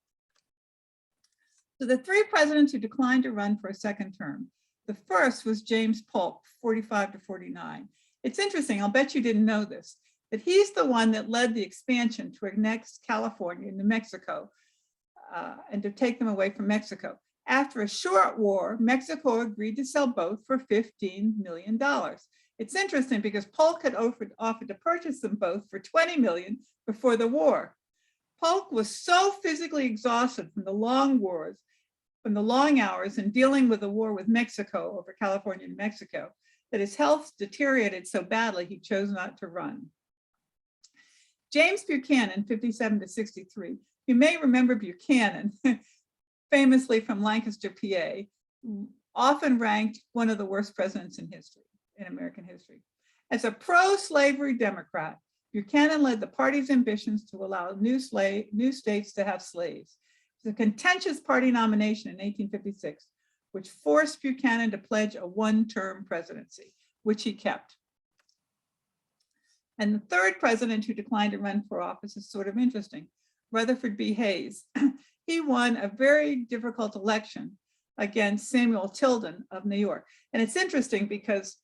So the 3 presidents who declined to run for a second term, the first was James Polk, 45 to 49. It's interesting, I'll bet you didn't know this, that he's the one that led the expansion to annex California and New Mexico and to take them away from Mexico. After a short war, Mexico agreed to sell both for $15 million. It's interesting because Polk had offered to purchase them both for $20 million before the war. Polk was so physically exhausted from the long wars, from the long hours and dealing with the war with Mexico over California and Mexico, that his health deteriorated so badly he chose not to run. James Buchanan, 57 to 63. You may remember Buchanan, famously from Lancaster, PA, often ranked one of the worst presidents in history, in American history. As a pro-slavery Democrat, Buchanan led the party's ambitions to allow new states to have slaves. It was a contentious party nomination in 1856, which forced Buchanan to pledge a one-term presidency, which he kept. And the third president who declined to run for office is sort of interesting, Rutherford B. Hayes. He won a very difficult election against Samuel Tilden of New York. And it's interesting because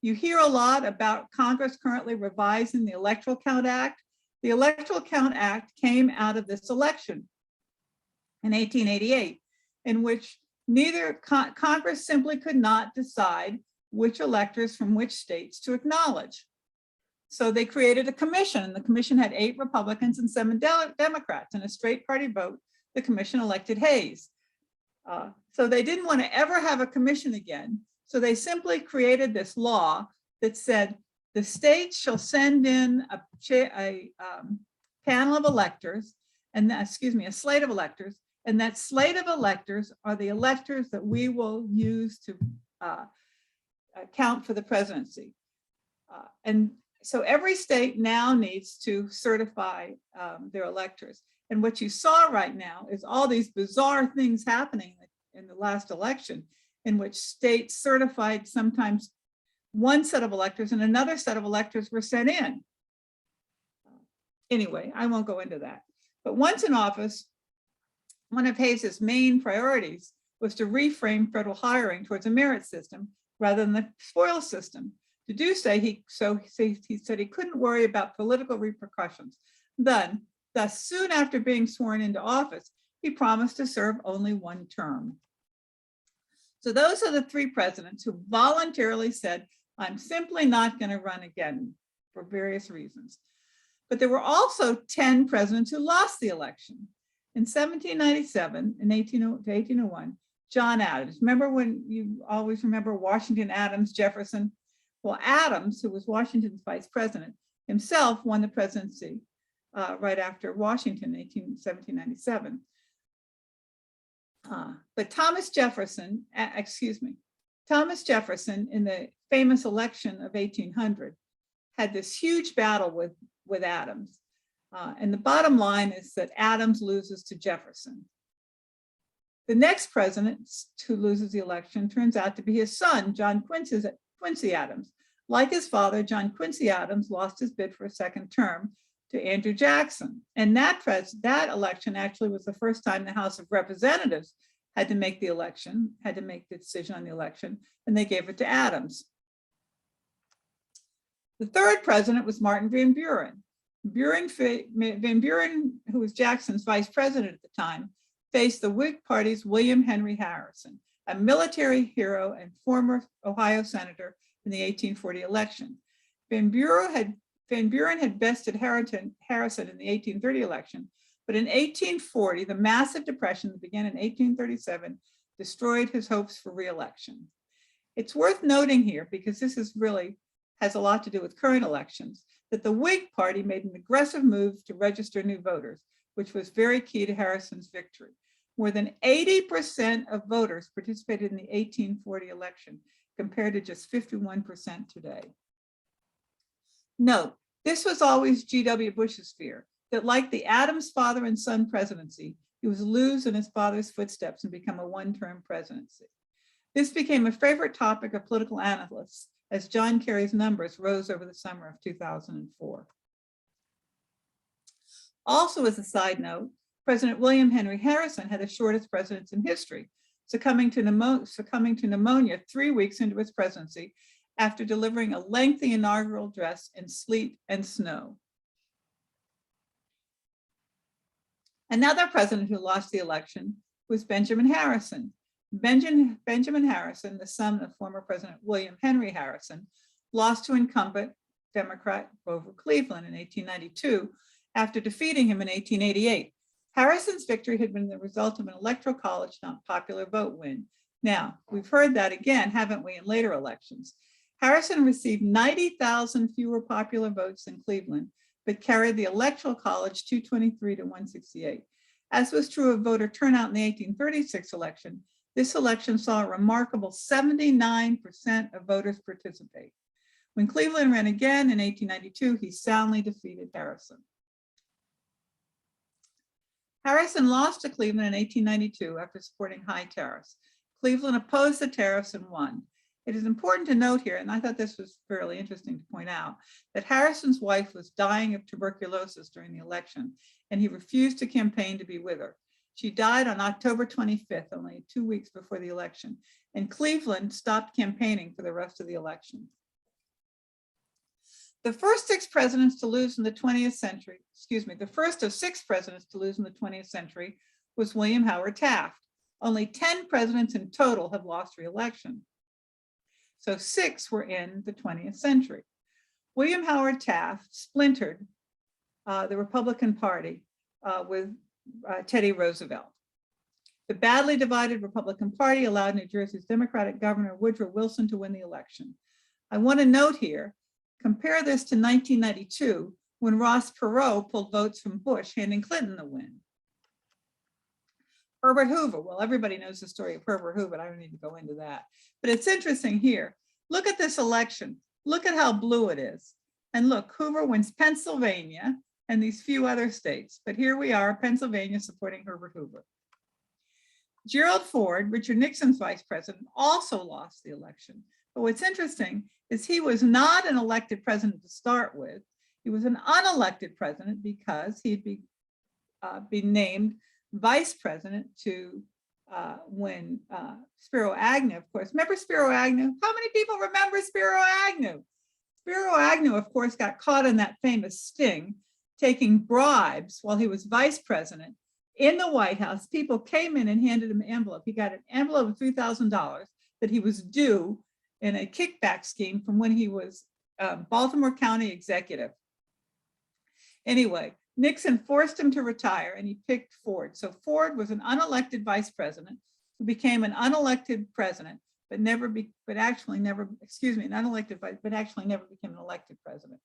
you hear a lot about Congress currently revising the Electoral Count Act. The Electoral Count Act came out of this election in 1888, in which Congress simply could not decide which electors from which states to acknowledge. So they created a commission, and the commission had 8 Republicans and 7 Democrats. In a straight party vote, the commission elected Hayes. So they didn't want to ever have a commission again. So they simply created this law that said the states shall send in a panel of electors, and a slate of electors, and that slate of electors are the electors that we will use to count for the presidency. And so every state now needs to certify their electors. And what you saw right now is all these bizarre things happening in the last election, in which states certified sometimes one set of electors and another set of electors were sent in. Anyway, I won't go into that. But once in office, one of Hayes's main priorities was to reframe federal hiring towards a merit system rather than the spoils system. To do so, he said he couldn't worry about political repercussions. Thus, soon after being sworn into office, he promised to serve only one term. So those are the 3 presidents who voluntarily said, I'm simply not going to run again for various reasons. But there were also 10 presidents who lost the election. In 1797 and 1801, John Adams. Remember when you always remember Washington, Adams, Jefferson? Well, Adams, who was Washington's vice president, himself won the presidency right after Washington, 1797. But Thomas Jefferson in the famous election of 1800 had this huge battle with Adams. And the bottom line is that Adams loses to Jefferson. The next president who loses the election turns out to be his son, John Quincy Adams. Like his father, John Quincy Adams lost his bid for a second term to Andrew Jackson. And that election actually was the first time the House of Representatives had to make the decision on the election, and they gave it to Adams. The third president was Martin Van Buren. Van Buren, who was Jackson's vice president at the time, faced the Whig Party's William Henry Harrison, a military hero and former Ohio senator in the 1840 election. Van Buren had bested Harrison in the 1830 election, but in 1840, the massive depression that began in 1837 destroyed his hopes for re-election. It's worth noting here, because this has a lot to do with current elections, that the Whig Party made an aggressive move to register new voters, which was very key to Harrison's victory. More than 80% of voters participated in the 1840 election, compared to just 51% today. Note, this was always G.W. Bush's fear, that like the Adams father and son presidency, he was lose in his father's footsteps and become a one-term presidency. This became a favorite topic of political analysts as John Kerry's numbers rose over the summer of 2004. Also, as a side note, President William Henry Harrison had the shortest presidency in history, succumbing to pneumonia 3 weeks into his presidency after delivering a lengthy inaugural address in sleet and snow. Another president who lost the election was Benjamin Harrison. Benjamin Harrison, the son of former President William Henry Harrison, lost to incumbent Democrat Grover Cleveland in 1892 after defeating him in 1888. Harrison's victory had been the result of an electoral college non-popular vote win. Now, we've heard that again, haven't we, in later elections. Harrison received 90,000 fewer popular votes than Cleveland, but carried the electoral college 223 to 168. As was true of voter turnout in the 1836 election, this election saw a remarkable 79% of voters participate. When Cleveland ran again in 1892, he soundly defeated Harrison. Harrison lost to Cleveland in 1892 after supporting high tariffs. Cleveland opposed the tariffs and won. It is important to note here, and I thought this was fairly interesting to point out, that Harrison's wife was dying of tuberculosis during the election, and he refused to campaign to be with her. She died on October 25th, only 2 weeks before the election, and Cleveland stopped campaigning for the rest of the election. The first 6 presidents to lose in the 20th century, the first of 6 presidents to lose in the 20th century was William Howard Taft. Only 10 presidents in total have lost re-election. So 6 were in the 20th century. William Howard Taft splintered the Republican Party with Teddy Roosevelt. The badly divided Republican Party allowed New Jersey's Democratic Governor Woodrow Wilson to win the election. I want to note here, compare this to 1992, when Ross Perot pulled votes from Bush, handing Clinton the win. Herbert Hoover, well, everybody knows the story of Herbert Hoover. I don't need to go into that. But it's interesting here. Look at this election. Look at how blue it is. And look, Hoover wins Pennsylvania and these few other states. But here we are, Pennsylvania supporting Herbert Hoover. Gerald Ford, Richard Nixon's vice president, also lost the election. But what's interesting is he was not an elected president to start with. He was an unelected president because he'd been named vice president to when Spiro Agnew, of course. Remember Spiro Agnew? How many people remember Spiro Agnew? Spiro Agnew, of course, got caught in that famous sting, taking bribes while he was vice president in the White House. People came in and handed him an envelope. He got an envelope of $3,000 that he was due in a kickback scheme from when he was Baltimore County executive. Anyway, Nixon forced him to retire and he picked Ford. So Ford was an unelected vice president who became an unelected president, but actually never became an elected president.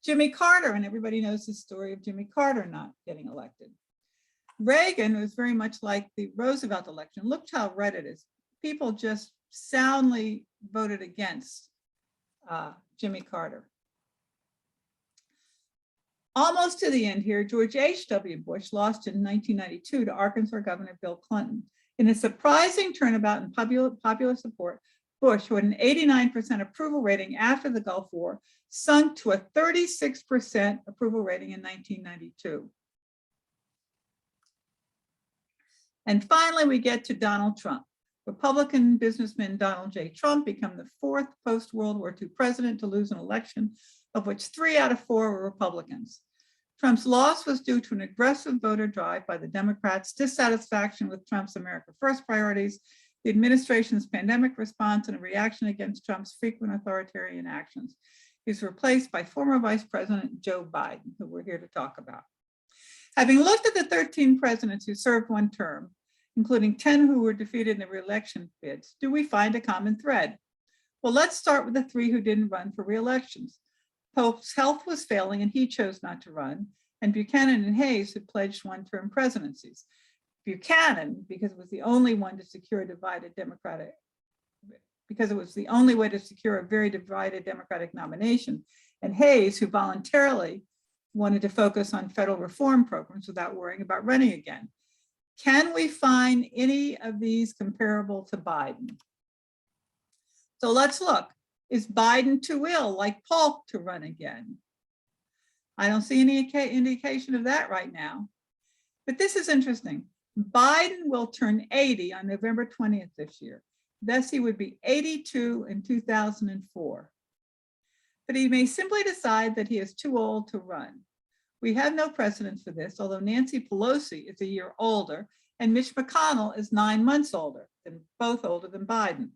Jimmy Carter, and everybody knows the story of Jimmy Carter not getting elected. Reagan was very much like the Roosevelt election. Look how red it is. People just soundly voted against Jimmy Carter. Almost to the end here, George H.W. Bush lost in 1992 to Arkansas Governor Bill Clinton. In a surprising turnabout in popular support, Bush, who had an 89% approval rating after the Gulf War, sunk to a 36% approval rating in 1992. And finally, we get to Donald Trump. Republican businessman Donald J. Trump became the 4th post-World War II president to lose an election, of which 3 out of 4 were Republicans. Trump's loss was due to an aggressive voter drive by the Democrats, dissatisfaction with Trump's America First priorities, the administration's pandemic response and a reaction against Trump's frequent authoritarian actions. He's replaced by former Vice President Joe Biden, who we're here to talk about. Having looked at the 13 presidents who served one term, including 10 who were defeated in the re-election bids, do we find a common thread? Well, let's start with the 3 who didn't run for re-elections. Pope's health was failing and he chose not to run, and Buchanan and Hayes had pledged one-term presidencies. Buchanan, because it was the only one to secure a divided Democratic, because it was the only way to secure a very divided Democratic nomination, and Hayes, who voluntarily wanted to focus on federal reform programs without worrying about running again. Can we find any of these comparable to Biden? So let's look. Is Biden too ill, like Polk, to run again? I don't see any indication of that right now. But this is interesting. Biden will turn 80 on November 20th this year. Thus, he would be 82 in 2004. But he may simply decide that he is too old to run. We have no precedent for this, although Nancy Pelosi is a year older and Mitch McConnell is 9 months older, both older than Biden.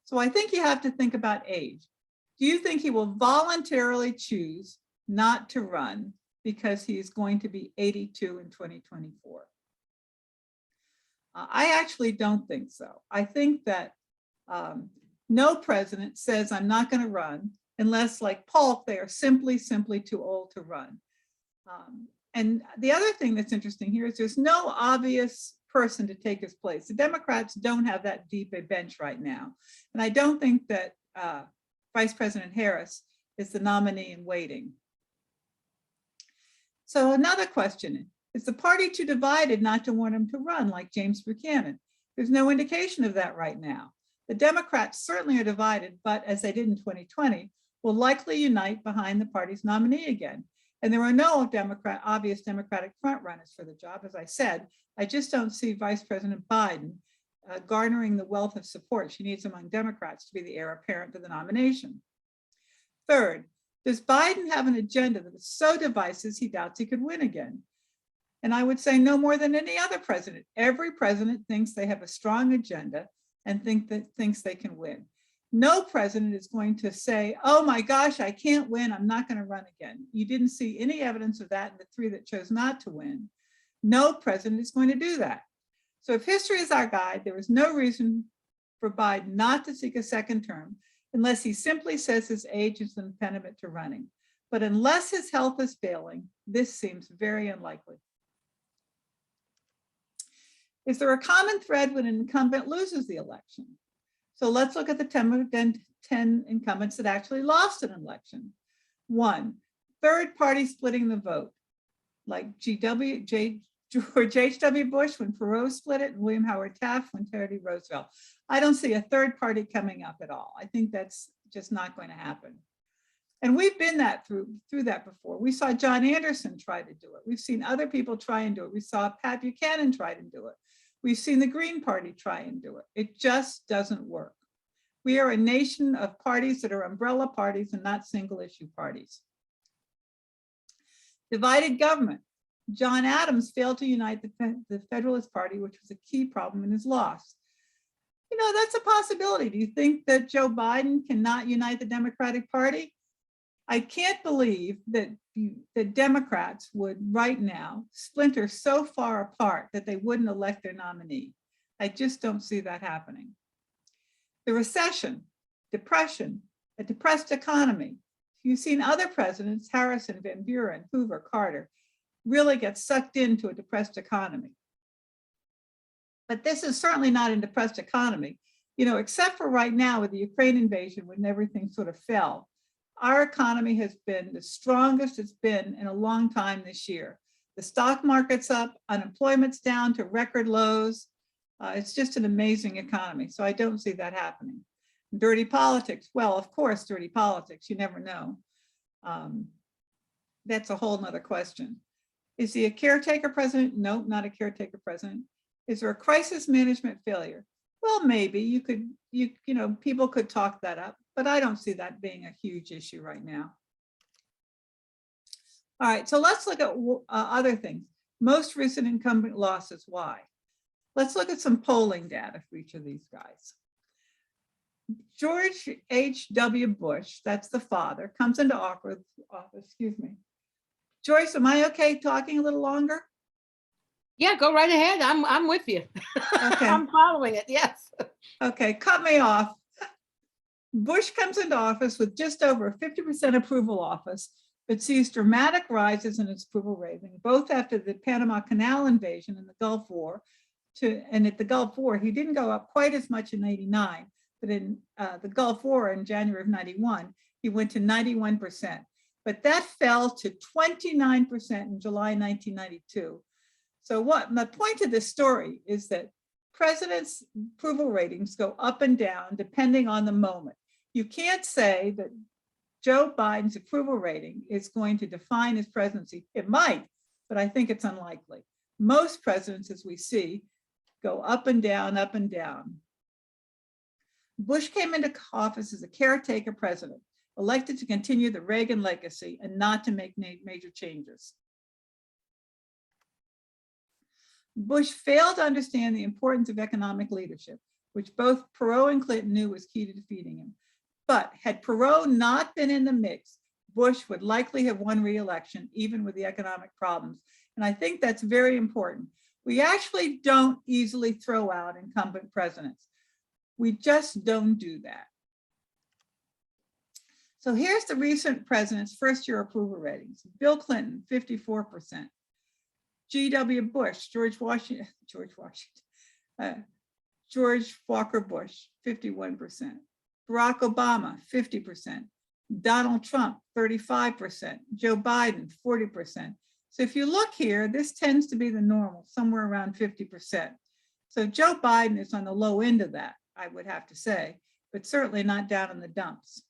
So I think you have to think about age. Do you think he will voluntarily choose not to run because he is going to be 82 in 2024? I actually don't think so. I think that no president says, I'm not going to run, unless, like Polk, they are simply too old to run. And the other thing that's interesting here is there's no obvious person to take his place. The Democrats don't have that deep a bench right now. And I don't think that Vice President Harris is the nominee in waiting. So another question, is the party too divided not to want him to run like James Buchanan? There's no indication of that right now. The Democrats certainly are divided, but as they did in 2020, will likely unite behind the party's nominee again. And there are no obvious Democratic frontrunners for the job. As I said, I just don't see Vice President Biden garnering the wealth of support she needs among Democrats to be the heir apparent to the nomination. Third, does Biden have an agenda that is so divisive he doubts he could win again? And I would say no more than any other president. Every president thinks they have a strong agenda and thinks they can win. No president is going to say, oh my gosh, I can't win, I'm not going to run again. You didn't see any evidence of that in the 3 that chose not to win. No president is going to do that. So if history is our guide, there is no reason for Biden not to seek a second term unless he simply says his age is an impediment to running. But unless his health is failing, this seems very unlikely. Is there a common thread when an incumbent loses the election? So let's look at the 10 incumbents that actually lost an election. 1, third party splitting the vote, like George H.W. Bush when Perot split it, and William Howard Taft when Teddy Roosevelt. I don't see a third party coming up at all. I think that's just not going to happen. And we've been through that before. We saw John Anderson try to do it. We've seen other people try and do it. We saw Pat Buchanan try to do it. We've seen the Green Party try and do it. It just doesn't work. We are a nation of parties that are umbrella parties and not single issue parties. Divided government. John Adams failed to unite the Federalist Party, which was a key problem in his loss. You know, that's a possibility. Do you think that Joe Biden cannot unite the Democratic Party? I can't believe that the Democrats would right now splinter so far apart that they wouldn't elect their nominee. I just don't see that happening. The recession, depression, a depressed economy. You've seen other presidents, Harrison, Van Buren, Hoover, Carter, really get sucked into a depressed economy. But this is certainly not a depressed economy, you know, except for right now with the Ukraine invasion when everything sort of fell. Our economy has been the strongest it's been in a long time this year. The stock market's up, unemployment's down to record lows. It's just an amazing economy. So I don't see that happening. Dirty politics. Well, of course, dirty politics. You never know. That's a whole nother question. Is he a caretaker president? Nope, not a caretaker president. Is there a crisis management failure? Well, maybe you know, people could talk that up, but I don't see that being a huge issue right now. All right, so let's look at other things. Most recent incumbent losses, why? Let's look at some polling data for each of these guys. George H.W. Bush, that's the father, comes into office, excuse me. Joyce, am I okay talking a little longer? Yeah, go right ahead. I'm with you. Okay. I'm following it. Yes. Okay, cut me off. Bush comes into office with just over a 50% approval office, but sees dramatic rises in its approval rating, both after the Panama Canal invasion and the Gulf War. And at the Gulf War, he didn't go up quite as much in '89, but in the Gulf War in January of '91, he went to 91%. But that fell to 29% in July 1992. So what the point of this story is that presidents' approval ratings go up and down depending on the moment. You can't say that Joe Biden's approval rating is going to define his presidency. It might, but I think it's unlikely. Most presidents, as we see, go up and down, up and down. Bush came into office as a caretaker president, elected to continue the Reagan legacy and not to make major changes. Bush failed to understand the importance of economic leadership, which both Perot and Clinton knew was key to defeating him. But had Perot not been in the mix, Bush would likely have won re-election, even with the economic problems. And I think that's very important. We actually don't easily throw out incumbent presidents. We just don't do that. So here's the recent president's first-year approval ratings. Bill Clinton, 54%. G.W. Bush, George Walker Bush, 51%. Barack Obama, 50%. Donald Trump, 35%. Joe Biden, 40%. So if you look here, this tends to be the normal, somewhere around 50%. So Joe Biden is on the low end of that, I would have to say, but certainly not down in the dumps.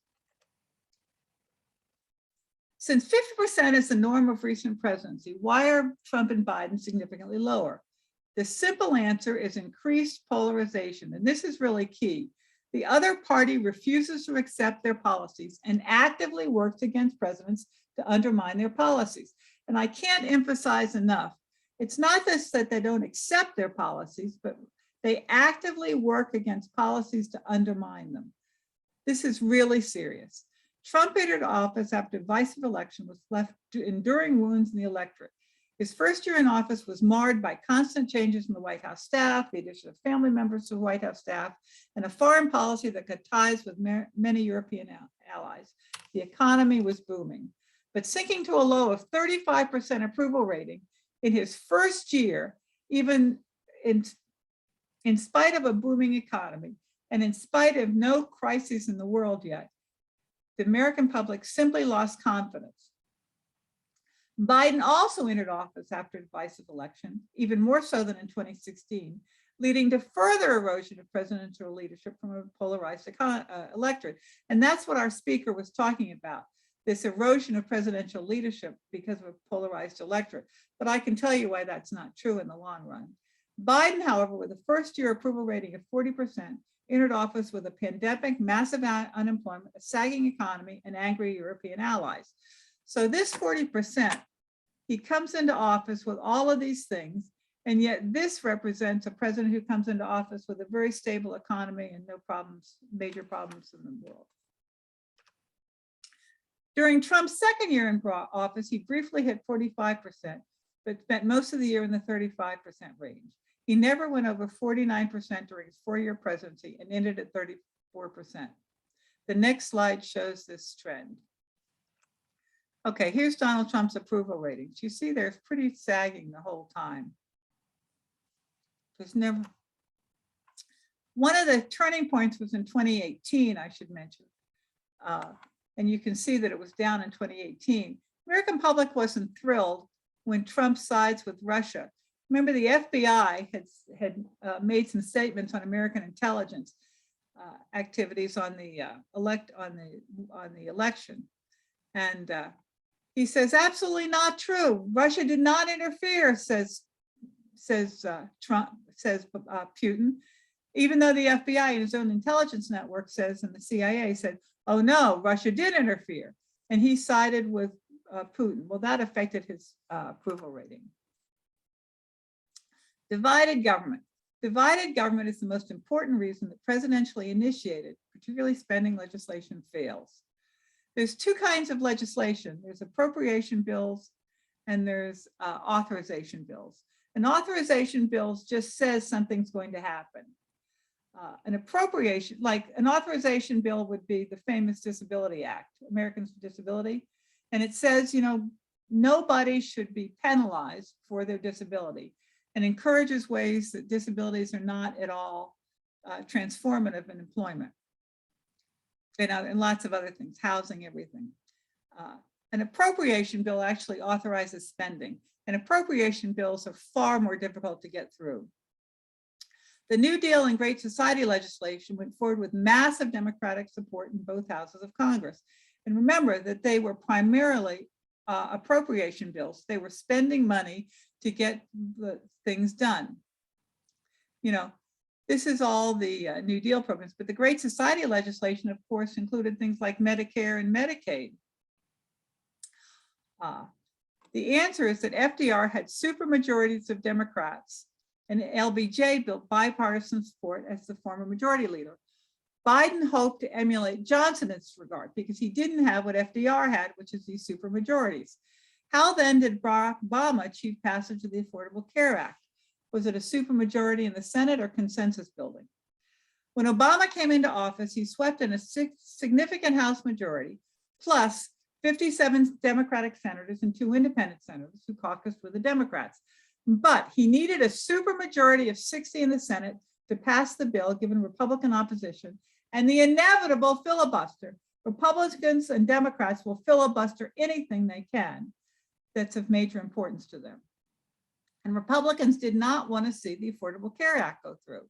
Since 50% is the norm of recent presidency, why are Trump and Biden significantly lower? The simple answer is increased polarization, and this is really key. The other party refuses to accept their policies and actively works against presidents to undermine their policies. And I can't emphasize enough, it's not this that they don't accept their policies, but they actively work against policies to undermine them. This is really serious. Trump entered office after a divisive election was left enduring wounds in the electorate. His first year in office was marred by constant changes in the White House staff, the addition of family members to the White House staff, and a foreign policy that cut ties with many European allies. The economy was booming, but sinking to a low of 35% approval rating in his first year, even in spite of a booming economy, and in spite of no crises in the world yet, the American public simply lost confidence. Biden also entered office after a divisive election, even more so than in 2016, leading to further erosion of presidential leadership from a polarized electorate. And that's what our speaker was talking about, this erosion of presidential leadership because of a polarized electorate. But I can tell you why that's not true in the long run. Biden, however, with a first-year approval rating of 40%, entered office with a pandemic, massive unemployment, a sagging economy, and angry European allies. So this 40%, he comes into office with all of these things, and yet this represents a president who comes into office with a very stable economy and no problems, major problems in the world. During Trump's second year in office, he briefly hit 45%, but spent most of the year in the 35% range. He never went over 49% during his 4-year presidency and ended at 34%. The next slide shows this trend. Okay, here's Donald Trump's approval ratings. You see they're pretty sagging the whole time. There's never. One of the turning points was in 2018, I should mention. And you can see that it was down in 2018. American public wasn't thrilled when Trump sides with Russia. Remember, the FBI had made some statements on American intelligence activities on the election, and he says absolutely not true. Russia did not interfere, says Putin, even though the FBI and his own intelligence network says, and the CIA said, oh no, Russia did interfere, and he sided with Putin. Well, that affected his approval rating. Divided government. Divided government is the most important reason that presidentially initiated, particularly spending legislation, fails. There's two kinds of legislation. There's appropriation bills and there's authorization bills. An authorization bill just says something's going to happen. An appropriation, like an authorization bill would be the famous Disability Act, Americans with Disability. And it says, you know, nobody should be penalized for their disability and encourages ways that disabilities are not at all transformative in employment. And lots of other things, housing, everything. An appropriation bill actually authorizes spending, and appropriation bills are far more difficult to get through. The New Deal and Great Society legislation went forward with massive Democratic support in both houses of Congress. And remember that they were primarily appropriation bills. They were spending money to get the things done. You know, this is all the New Deal programs, but the Great Society legislation, of course, included things like Medicare and Medicaid. The answer is that FDR had supermajorities of Democrats, and LBJ built bipartisan support as the former majority leader. Biden hoped to emulate Johnson in this regard because he didn't have what FDR had, which is these supermajorities. How then did Barack Obama achieve passage of the Affordable Care Act? Was it a supermajority in the Senate or consensus building? When Obama came into office, he swept in a significant House majority, plus 57 Democratic senators and 2 independent senators who caucused with the Democrats. But he needed a supermajority of 60 in the Senate to pass the bill, given Republican opposition, and the inevitable filibuster. Republicans and Democrats will filibuster anything they can that's of major importance to them. And Republicans did not want to see the Affordable Care Act go through.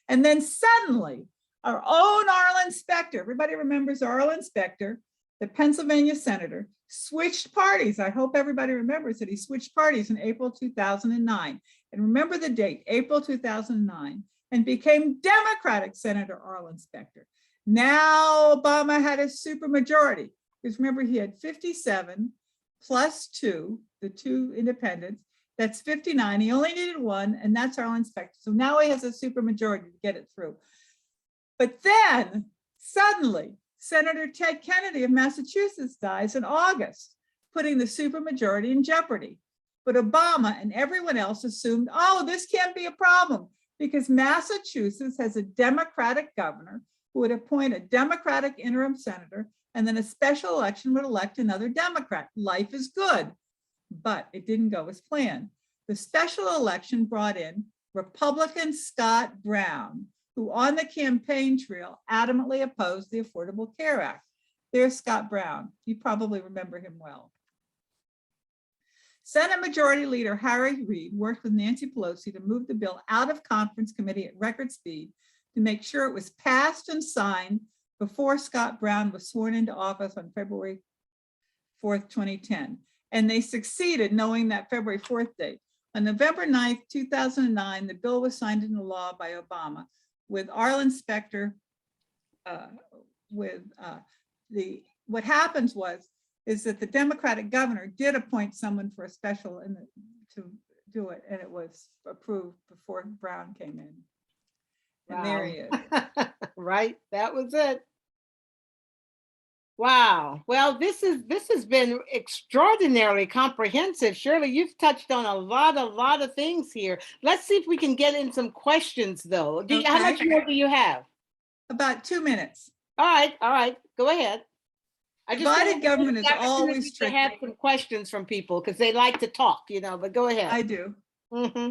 And then suddenly, our own Arlen Specter, everybody remembers Arlen Specter, the Pennsylvania senator, switched parties. I hope everybody remembers that he switched parties in April 2009. And remember the date, April 2009, and became Democratic Senator Arlen Specter. Now Obama had a supermajority, because remember he had 57 plus 2, the 2 independents, that's 59. He only needed 1, and that's Arlen Specter. So now he has a supermajority to get it through. But then suddenly, Senator Ted Kennedy of Massachusetts dies in August, putting the supermajority in jeopardy. But Obama and everyone else assumed, oh, this can't be a problem because Massachusetts has a Democratic governor who would appoint a Democratic interim senator, and then a special election would elect another Democrat. Life is good, but it didn't go as planned. The special election brought in Republican Scott Brown, who on the campaign trail adamantly opposed the Affordable Care Act. There's Scott Brown. You probably remember him well. Senate Majority Leader Harry Reid worked with Nancy Pelosi to move the bill out of conference committee at record speed to make sure it was passed and signed before Scott Brown was sworn into office on February 4th, 2010. And they succeeded, knowing that February 4th date. On November 9th, 2009, the bill was signed into law by Obama, with Arlen Specter, what happens is that the Democratic governor did appoint someone for a special to do it, and it was approved before Brown came in. And wow. There he is. Right, that was it. Wow. Well, this has been extraordinarily comprehensive. Shirley, you've touched on a lot of things here. Let's see if we can get in some questions, though. Okay. How much more do you have? About 2 minutes. All right. Go ahead. Divided government is always tricky. To have some questions from people because they like to talk, you know. But go ahead. I do. Mm-hmm.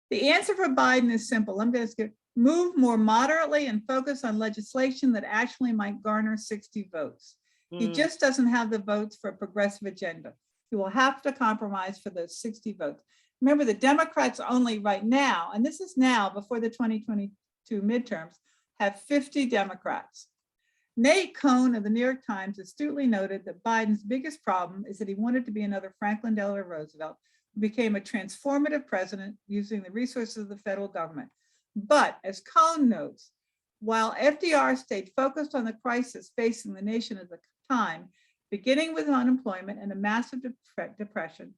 The answer for Biden is simple. I'm going to skip. Move more moderately and focus on legislation that actually might garner 60 votes. He just doesn't have the votes for a progressive agenda. He will have to compromise for those 60 votes. Remember, the Democrats only right now, and this is now before the 2022 midterms, have 50 Democrats. Nate Cohn of the New York Times astutely noted that Biden's biggest problem is that he wanted to be another Franklin Delano Roosevelt, who became a transformative president using the resources of the federal government. But as Cohn notes, while FDR stayed focused on the crisis facing the nation at the time, beginning with unemployment and a massive depression,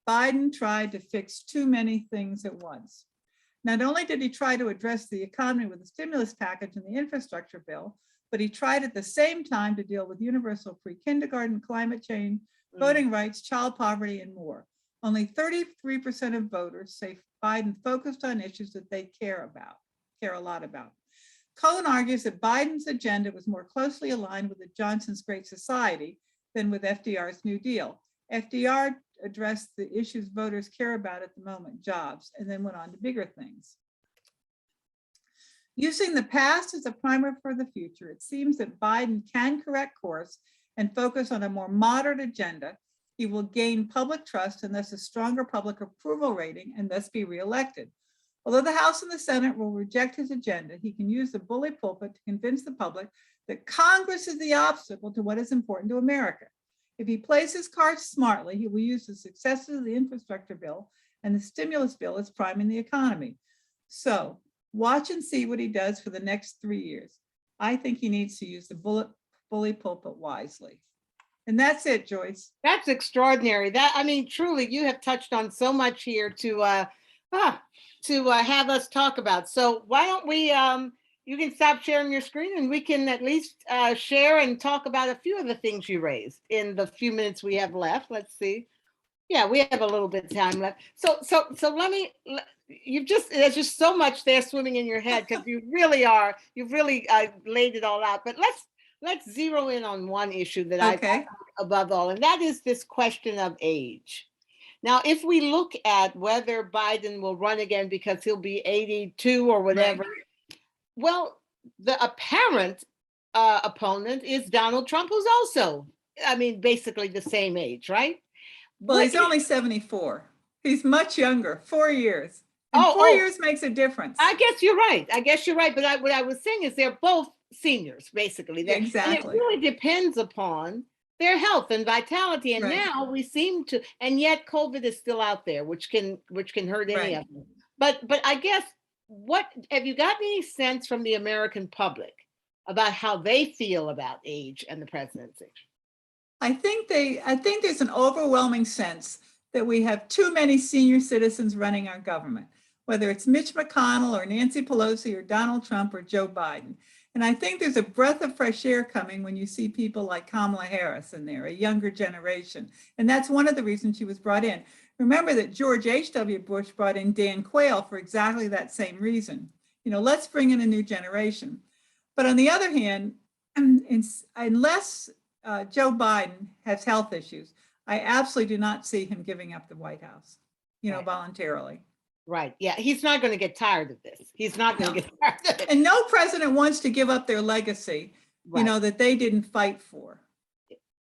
Biden tried to fix too many things at once. Not only did he try to address the economy with the stimulus package and the infrastructure bill, but he tried at the same time to deal with universal free kindergarten, climate change, voting rights, child poverty, and more. Only 33% of voters say Biden focused on issues that they care a lot about. Cohen argues that Biden's agenda was more closely aligned with the Johnson's Great Society than with FDR's New Deal. FDR addressed the issues voters care about at the moment, jobs, and then went on to bigger things. Using the past as a primer for the future, it seems that Biden can correct course and focus on a more moderate agenda. He will gain public trust and thus a stronger public approval rating and thus be reelected. Although the House and the Senate will reject his agenda, he can use the bully pulpit to convince the public that Congress is the obstacle to what is important to America. If he plays his cards smartly, he will use the successes of the infrastructure bill and the stimulus bill as priming the economy. So watch and see what he does for the next 3 years. I think he needs to use the bully pulpit wisely. And that's it, Joyce. That's extraordinary. Truly, you have touched on so much here to have us talk about. So why don't we, you can stop sharing your screen and we can at least share and talk about a few of the things you raised in the few minutes we have left. Let's see. Yeah, we have a little bit of time left. So there's just so much there swimming in your head because you've really laid it all out. But let's zero in on one issue that I above all, and that is this question of age. Now, if we look at whether Biden will run again because he'll be 82 or whatever, well, the apparent opponent is Donald Trump, who's also, basically the same age, right? Well, he's only 74. He's much younger, 4 years. And 4 years makes a difference. I guess you're right. But what I was saying is they're both seniors, basically. Exactly. And it really depends upon their health and vitality. And now we seem to, and yet COVID is still out there, which can hurt any of them. But I guess, what have you got any sense from the American public about how they feel about age and the presidency? I think there's an overwhelming sense that we have too many senior citizens running our government, whether it's Mitch McConnell or Nancy Pelosi or Donald Trump or Joe Biden. And I think there's a breath of fresh air coming when you see people like Kamala Harris in there, a younger generation. And that's one of the reasons she was brought in. Remember that George H.W. Bush brought in Dan Quayle for exactly that same reason. Let's bring in a new generation. But on the other hand, unless Joe Biden has health issues, I absolutely do not see him giving up the White House, voluntarily. Right. Yeah. He's not going to get tired of this. He's not going to get tired of it. And no president wants to give up their legacy, that they didn't fight for.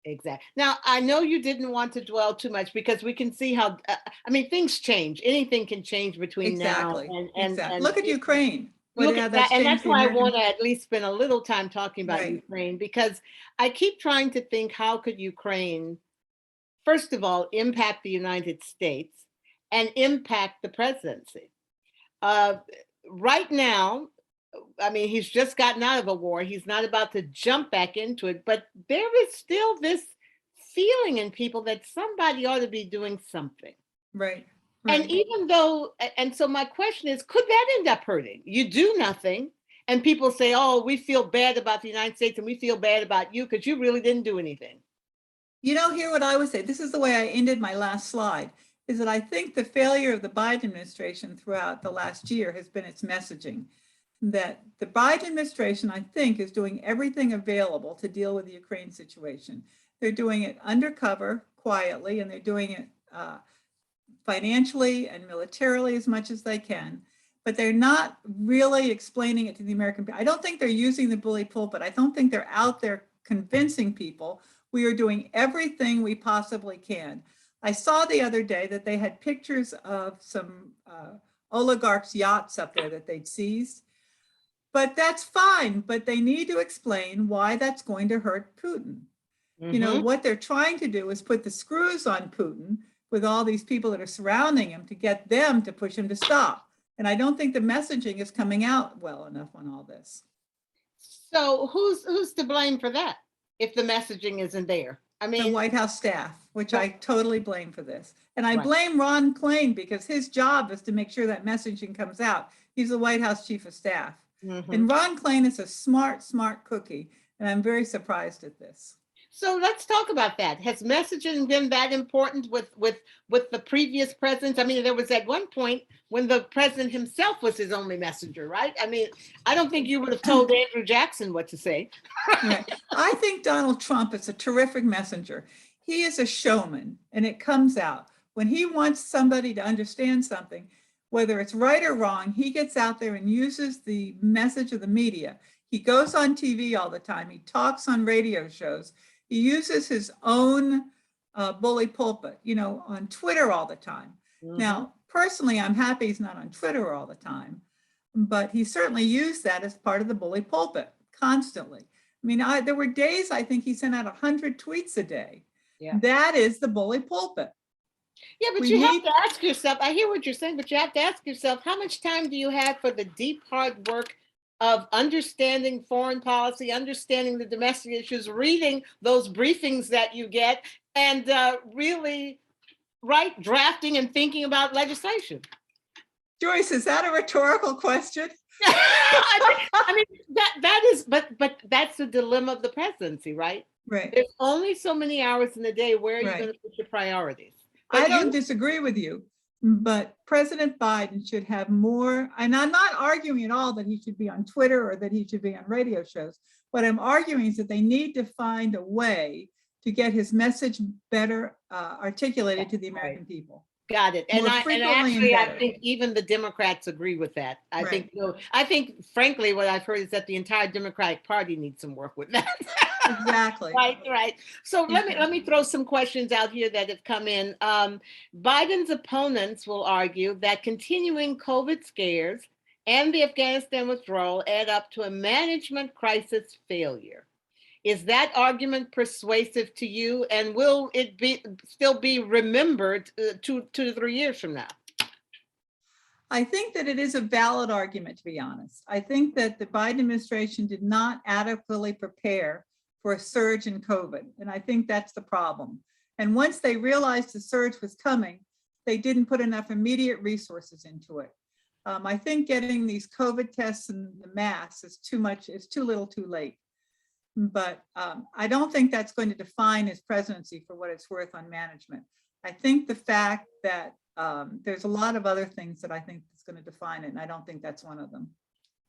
Exactly. Now, I know you didn't want to dwell too much because we can see how, things change. Anything can change between now and look at Ukraine. And that's why I want to at least spend a little time talking about Ukraine, because I keep trying to think, how could Ukraine, first of all, impact the United States and impact the presidency? Right now, he's just gotten out of a war. He's not about to jump back into it, but there is still this feeling in people that somebody ought to be doing something. Right. And even though, and so my question is, could that end up hurting? You do nothing, and people say, oh, we feel bad about the United States and we feel bad about you because you really didn't do anything. Hear what I would say. This is the way I ended my last slide, is that I think the failure of the Biden administration throughout the last year has been its messaging. That the Biden administration, I think, is doing everything available to deal with the Ukraine situation. They're doing it undercover, quietly, and they're doing it financially and militarily as much as they can, but they're not really explaining it to the American people. I don't think they're using the bully pulpit. I don't think they're out there convincing people we are doing everything we possibly can. I saw the other day that they had pictures of some oligarchs' yachts up there that they'd seized, but that's fine, but they need to explain why that's going to hurt Putin. What they're trying to do is put the screws on Putin with all these people that are surrounding him to get them to push him to stop. And I don't think the messaging is coming out well enough on all this. So who's to blame for that if the messaging isn't there? I The mean, White House staff, which I totally blame for this. And I Right. blame Ron Klain because his job is to make sure that messaging comes out. He's the White House chief of staff. mhm. And Ron Klain is a smart, smart cookie. And I'm very surprised at this. So let's talk about that. Has messaging been that important with the previous presidents? I mean, there was at one point when the president himself was his only messenger, right? I mean, I don't think you would have told Andrew Jackson what to say. Right. I think Donald Trump is a terrific messenger. He is a showman, and it comes out. When he wants somebody to understand something, whether it's right or wrong, he gets out there and uses the message of the media. He goes on TV all the time. He talks on radio shows. He uses his own bully pulpit, on Twitter all the time. Mhm. Now, personally, I'm happy he's not on Twitter all the time, but he certainly used that as part of the bully pulpit constantly. I mean, there were days I think he sent out 100 tweets a day. Yeah. That is the bully pulpit. Yeah, but We you have need- to ask yourself, I hear what you're saying, but you have to ask yourself, how much time do you have for the deep, hard work of understanding foreign policy, understanding the domestic issues, reading those briefings that you get, and really drafting and thinking about legislation? Joyce, is that a rhetorical question? I mean, that is, but that's the dilemma of the presidency, right? Right. There's only so many hours in the day. Where are you Right. going to put your priorities? I But don't disagree with you, but President Biden should have more, and I'm not arguing at all that he should be on Twitter or that he should be on radio shows. What I'm arguing is that they need to find a way to get his message better articulated to the American people. Got it. And More frequently and I better. think even the Democrats agree with that. I Right. think, I think, frankly, what I've heard is that the entire Democratic Party needs some work with that. Exactly. Right. So let me throw some questions out here that have come in. Biden's opponents will argue that continuing COVID scares and the Afghanistan withdrawal add up to a management crisis failure. Is that argument persuasive to you, and will it still be remembered 2 to 3 years from now? I think that it is a valid argument, to be honest. I think that the Biden administration did not adequately prepare for a surge in COVID, and I think that's the problem. And once they realized the surge was coming, they didn't put enough immediate resources into it. I think getting these COVID tests and the masks is too much, it's too little too late. But I don't think that's going to define his presidency for what it's worth on management. I think the fact that there's a lot of other things that I think is going to define it, and I don't think that's one of them.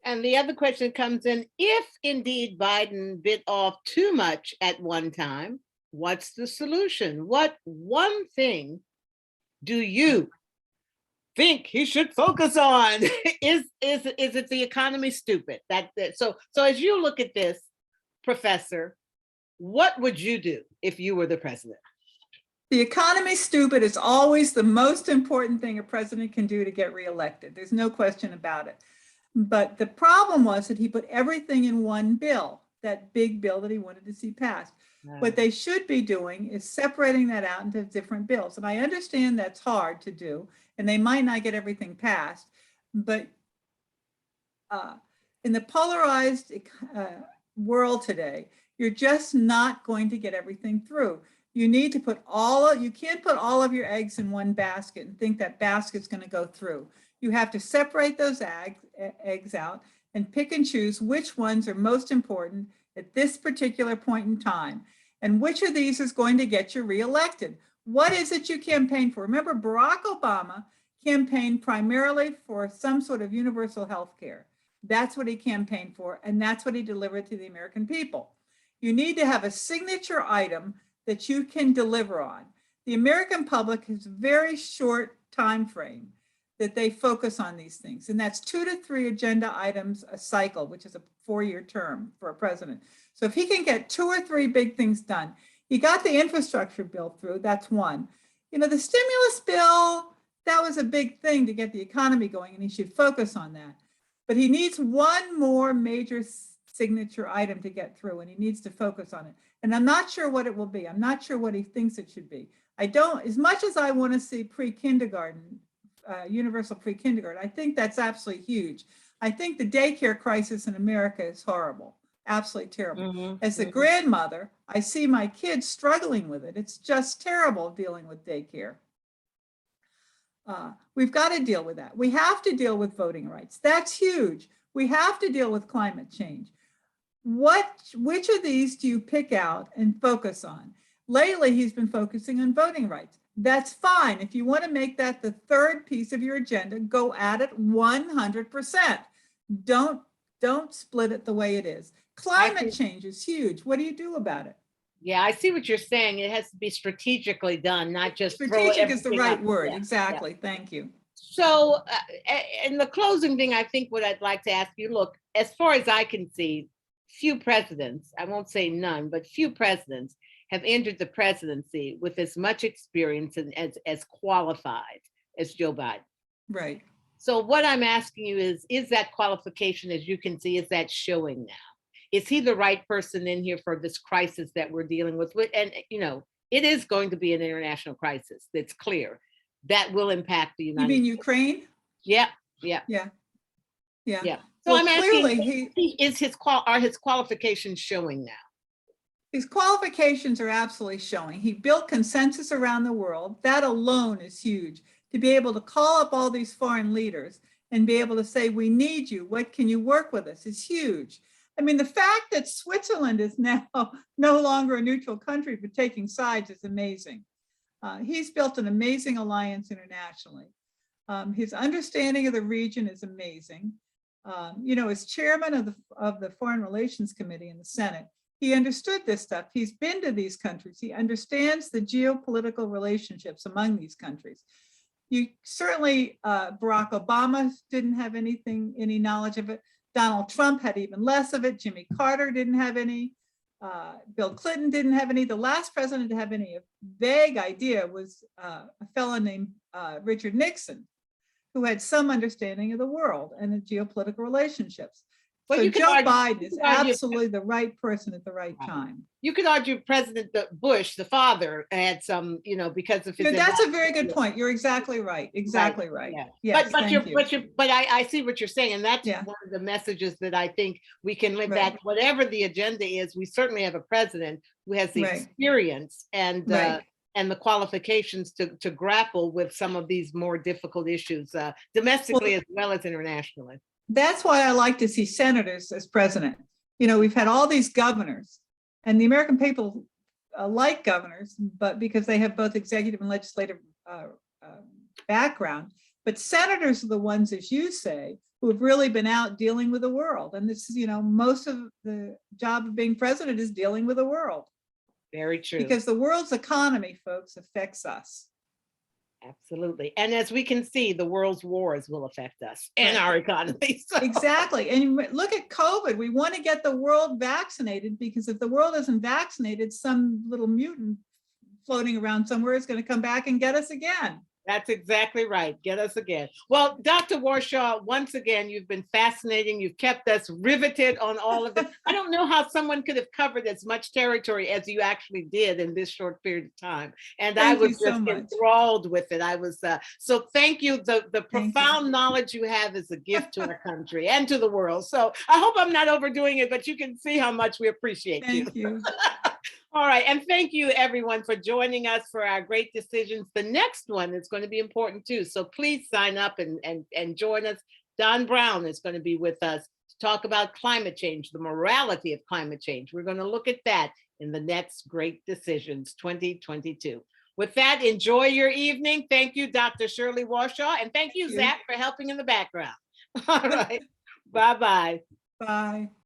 And the other question comes in, if indeed Biden bit off too much at one time, what's the solution? What one thing do you think he should focus on? Is it the economy stupid? So as you look at this, Professor, what would you do if you were the president? The economy stupid is always the most important thing a president can do to get reelected. There's no question about it. But the problem was that he put everything in one bill, that big bill that he wanted to see passed. What they should be doing is separating that out into different bills. And I understand that's hard to do, and they might not get everything passed. But in the polarized world today, you're just not going to get everything through. You need to put you can't put all of your eggs in one basket and think that basket's going to go through. You have to separate those eggs out and pick and choose which ones are most important at this particular point in time. And which of these is going to get you reelected? What is it you campaign for? Remember, Barack Obama campaigned primarily for some sort of universal health care. That's what he campaigned for, and that's what he delivered to the American people. You need to have a signature item that you can deliver on. The American public has a very short time frame that they focus on these things, and that's 2 to 3 agenda items a cycle, which is a 4-year term for a president. So if he can get 2 or 3 big things done, he got the infrastructure bill through, that's one. The stimulus bill, that was a big thing to get the economy going, and he should focus on that. But he needs one more major signature item to get through, and he needs to focus on it. And I'm not sure what it will be. I'm not sure what he thinks it should be. As much as I want to see pre-kindergarten, universal pre-kindergarten, I think that's absolutely huge. I think the daycare crisis in America is horrible. Absolutely terrible. Mhm, As a mhm. grandmother, I see my kids struggling with it. It's just terrible dealing with daycare. We've got to deal with that. We have to deal with voting rights. That's huge. We have to deal with climate change. Which of these do you pick out and focus on? Lately, he's been focusing on voting rights. That's fine. If you want to make that the third piece of your agenda, go at it 100%. Don't split it the way it is. Climate change is huge. What do you do about it? Yeah, I see what you're saying. It has to be strategically done, not just throw Strategic is the everything right up. word. Yeah, yeah. Exactly. Thank you. So, in the closing thing, I think what I'd like to ask you, look, as far as I can see, few presidents, I won't say none, but few presidents have entered the presidency with as much experience and as qualified as Joe Biden. Right. So what I'm asking you is that qualification, as you can see, is that showing now? Is he the right person in here for this crisis that we're dealing with? And, it is going to be an international crisis. It's clear that will impact the You United mean States. Ukraine? Yeah, yeah, Yeah. Yeah. yeah. So Well, I'm clearly asking, are his qualifications showing now? his qualifications are absolutely showing. He built consensus around the world. That alone is huge. To be able to call up all these foreign leaders and be able to say, we need you. What can you work with us? Is huge. I mean, the fact that Switzerland is now no longer a neutral country but taking sides is amazing. He's built an amazing alliance internationally. His understanding of the region is amazing. As chairman of the Foreign Relations Committee in the Senate, he understood this stuff. He's been to these countries. He understands the geopolitical relationships among these countries. You certainly, Barack Obama didn't have any knowledge of it. Donald Trump had even less of it. Jimmy Carter didn't have any. Bill Clinton didn't have any. The last president to have any vague idea was a fellow named Richard Nixon, who had some understanding of the world and the geopolitical relationships. Well, so you could Joe argue, Biden is absolutely the right person at the right time. You could argue President Bush, the father, had some, because of his. That's a very good point. You're exactly right. Exactly right. Yeah. Yes, but I see what you're saying, and that's Yeah. one of the messages that I think we can live. Right. That whatever the agenda is, we certainly have a president who has the Right. experience and Right. and the qualifications to grapple with some of these more difficult issues, domestically as well as internationally. That's why I like to see senators as president. We've had all these governors, and the American people like governors, but because they have both executive and legislative background. But senators are the ones, as you say, who have really been out dealing with the world. And this is, most of the job of being president is dealing with the world. Very true. Because the world's economy, folks, affects us. Absolutely. And as we can see, the world's wars will affect us and our economy. So. Exactly. And look at COVID. We want to get the world vaccinated, because if the world isn't vaccinated, some little mutant floating around somewhere is going to come back and get us again. That's exactly right. Get us again. Well, Dr. Warshaw, once again, you've been fascinating. You've kept us riveted on all of this. I don't know how someone could have covered as much territory as you actually did in this short period of time. And I was just enthralled with it. I was, so thank you. The profound knowledge you have is a gift to our country and to the world. So I hope I'm not overdoing it, but you can see how much we appreciate you. Thank you. All right. And thank you, everyone, for joining us for our great decisions. The next one is going to be important, too. So please sign up and join us. Don Brown is going to be with us to talk about climate change, the morality of climate change. We're going to look at that in the next Great Decisions 2022. With that, enjoy your evening. Thank you, Dr. Shirley Warshaw. And thank you, Zach, for helping in the background. All right. Bye-bye. Bye.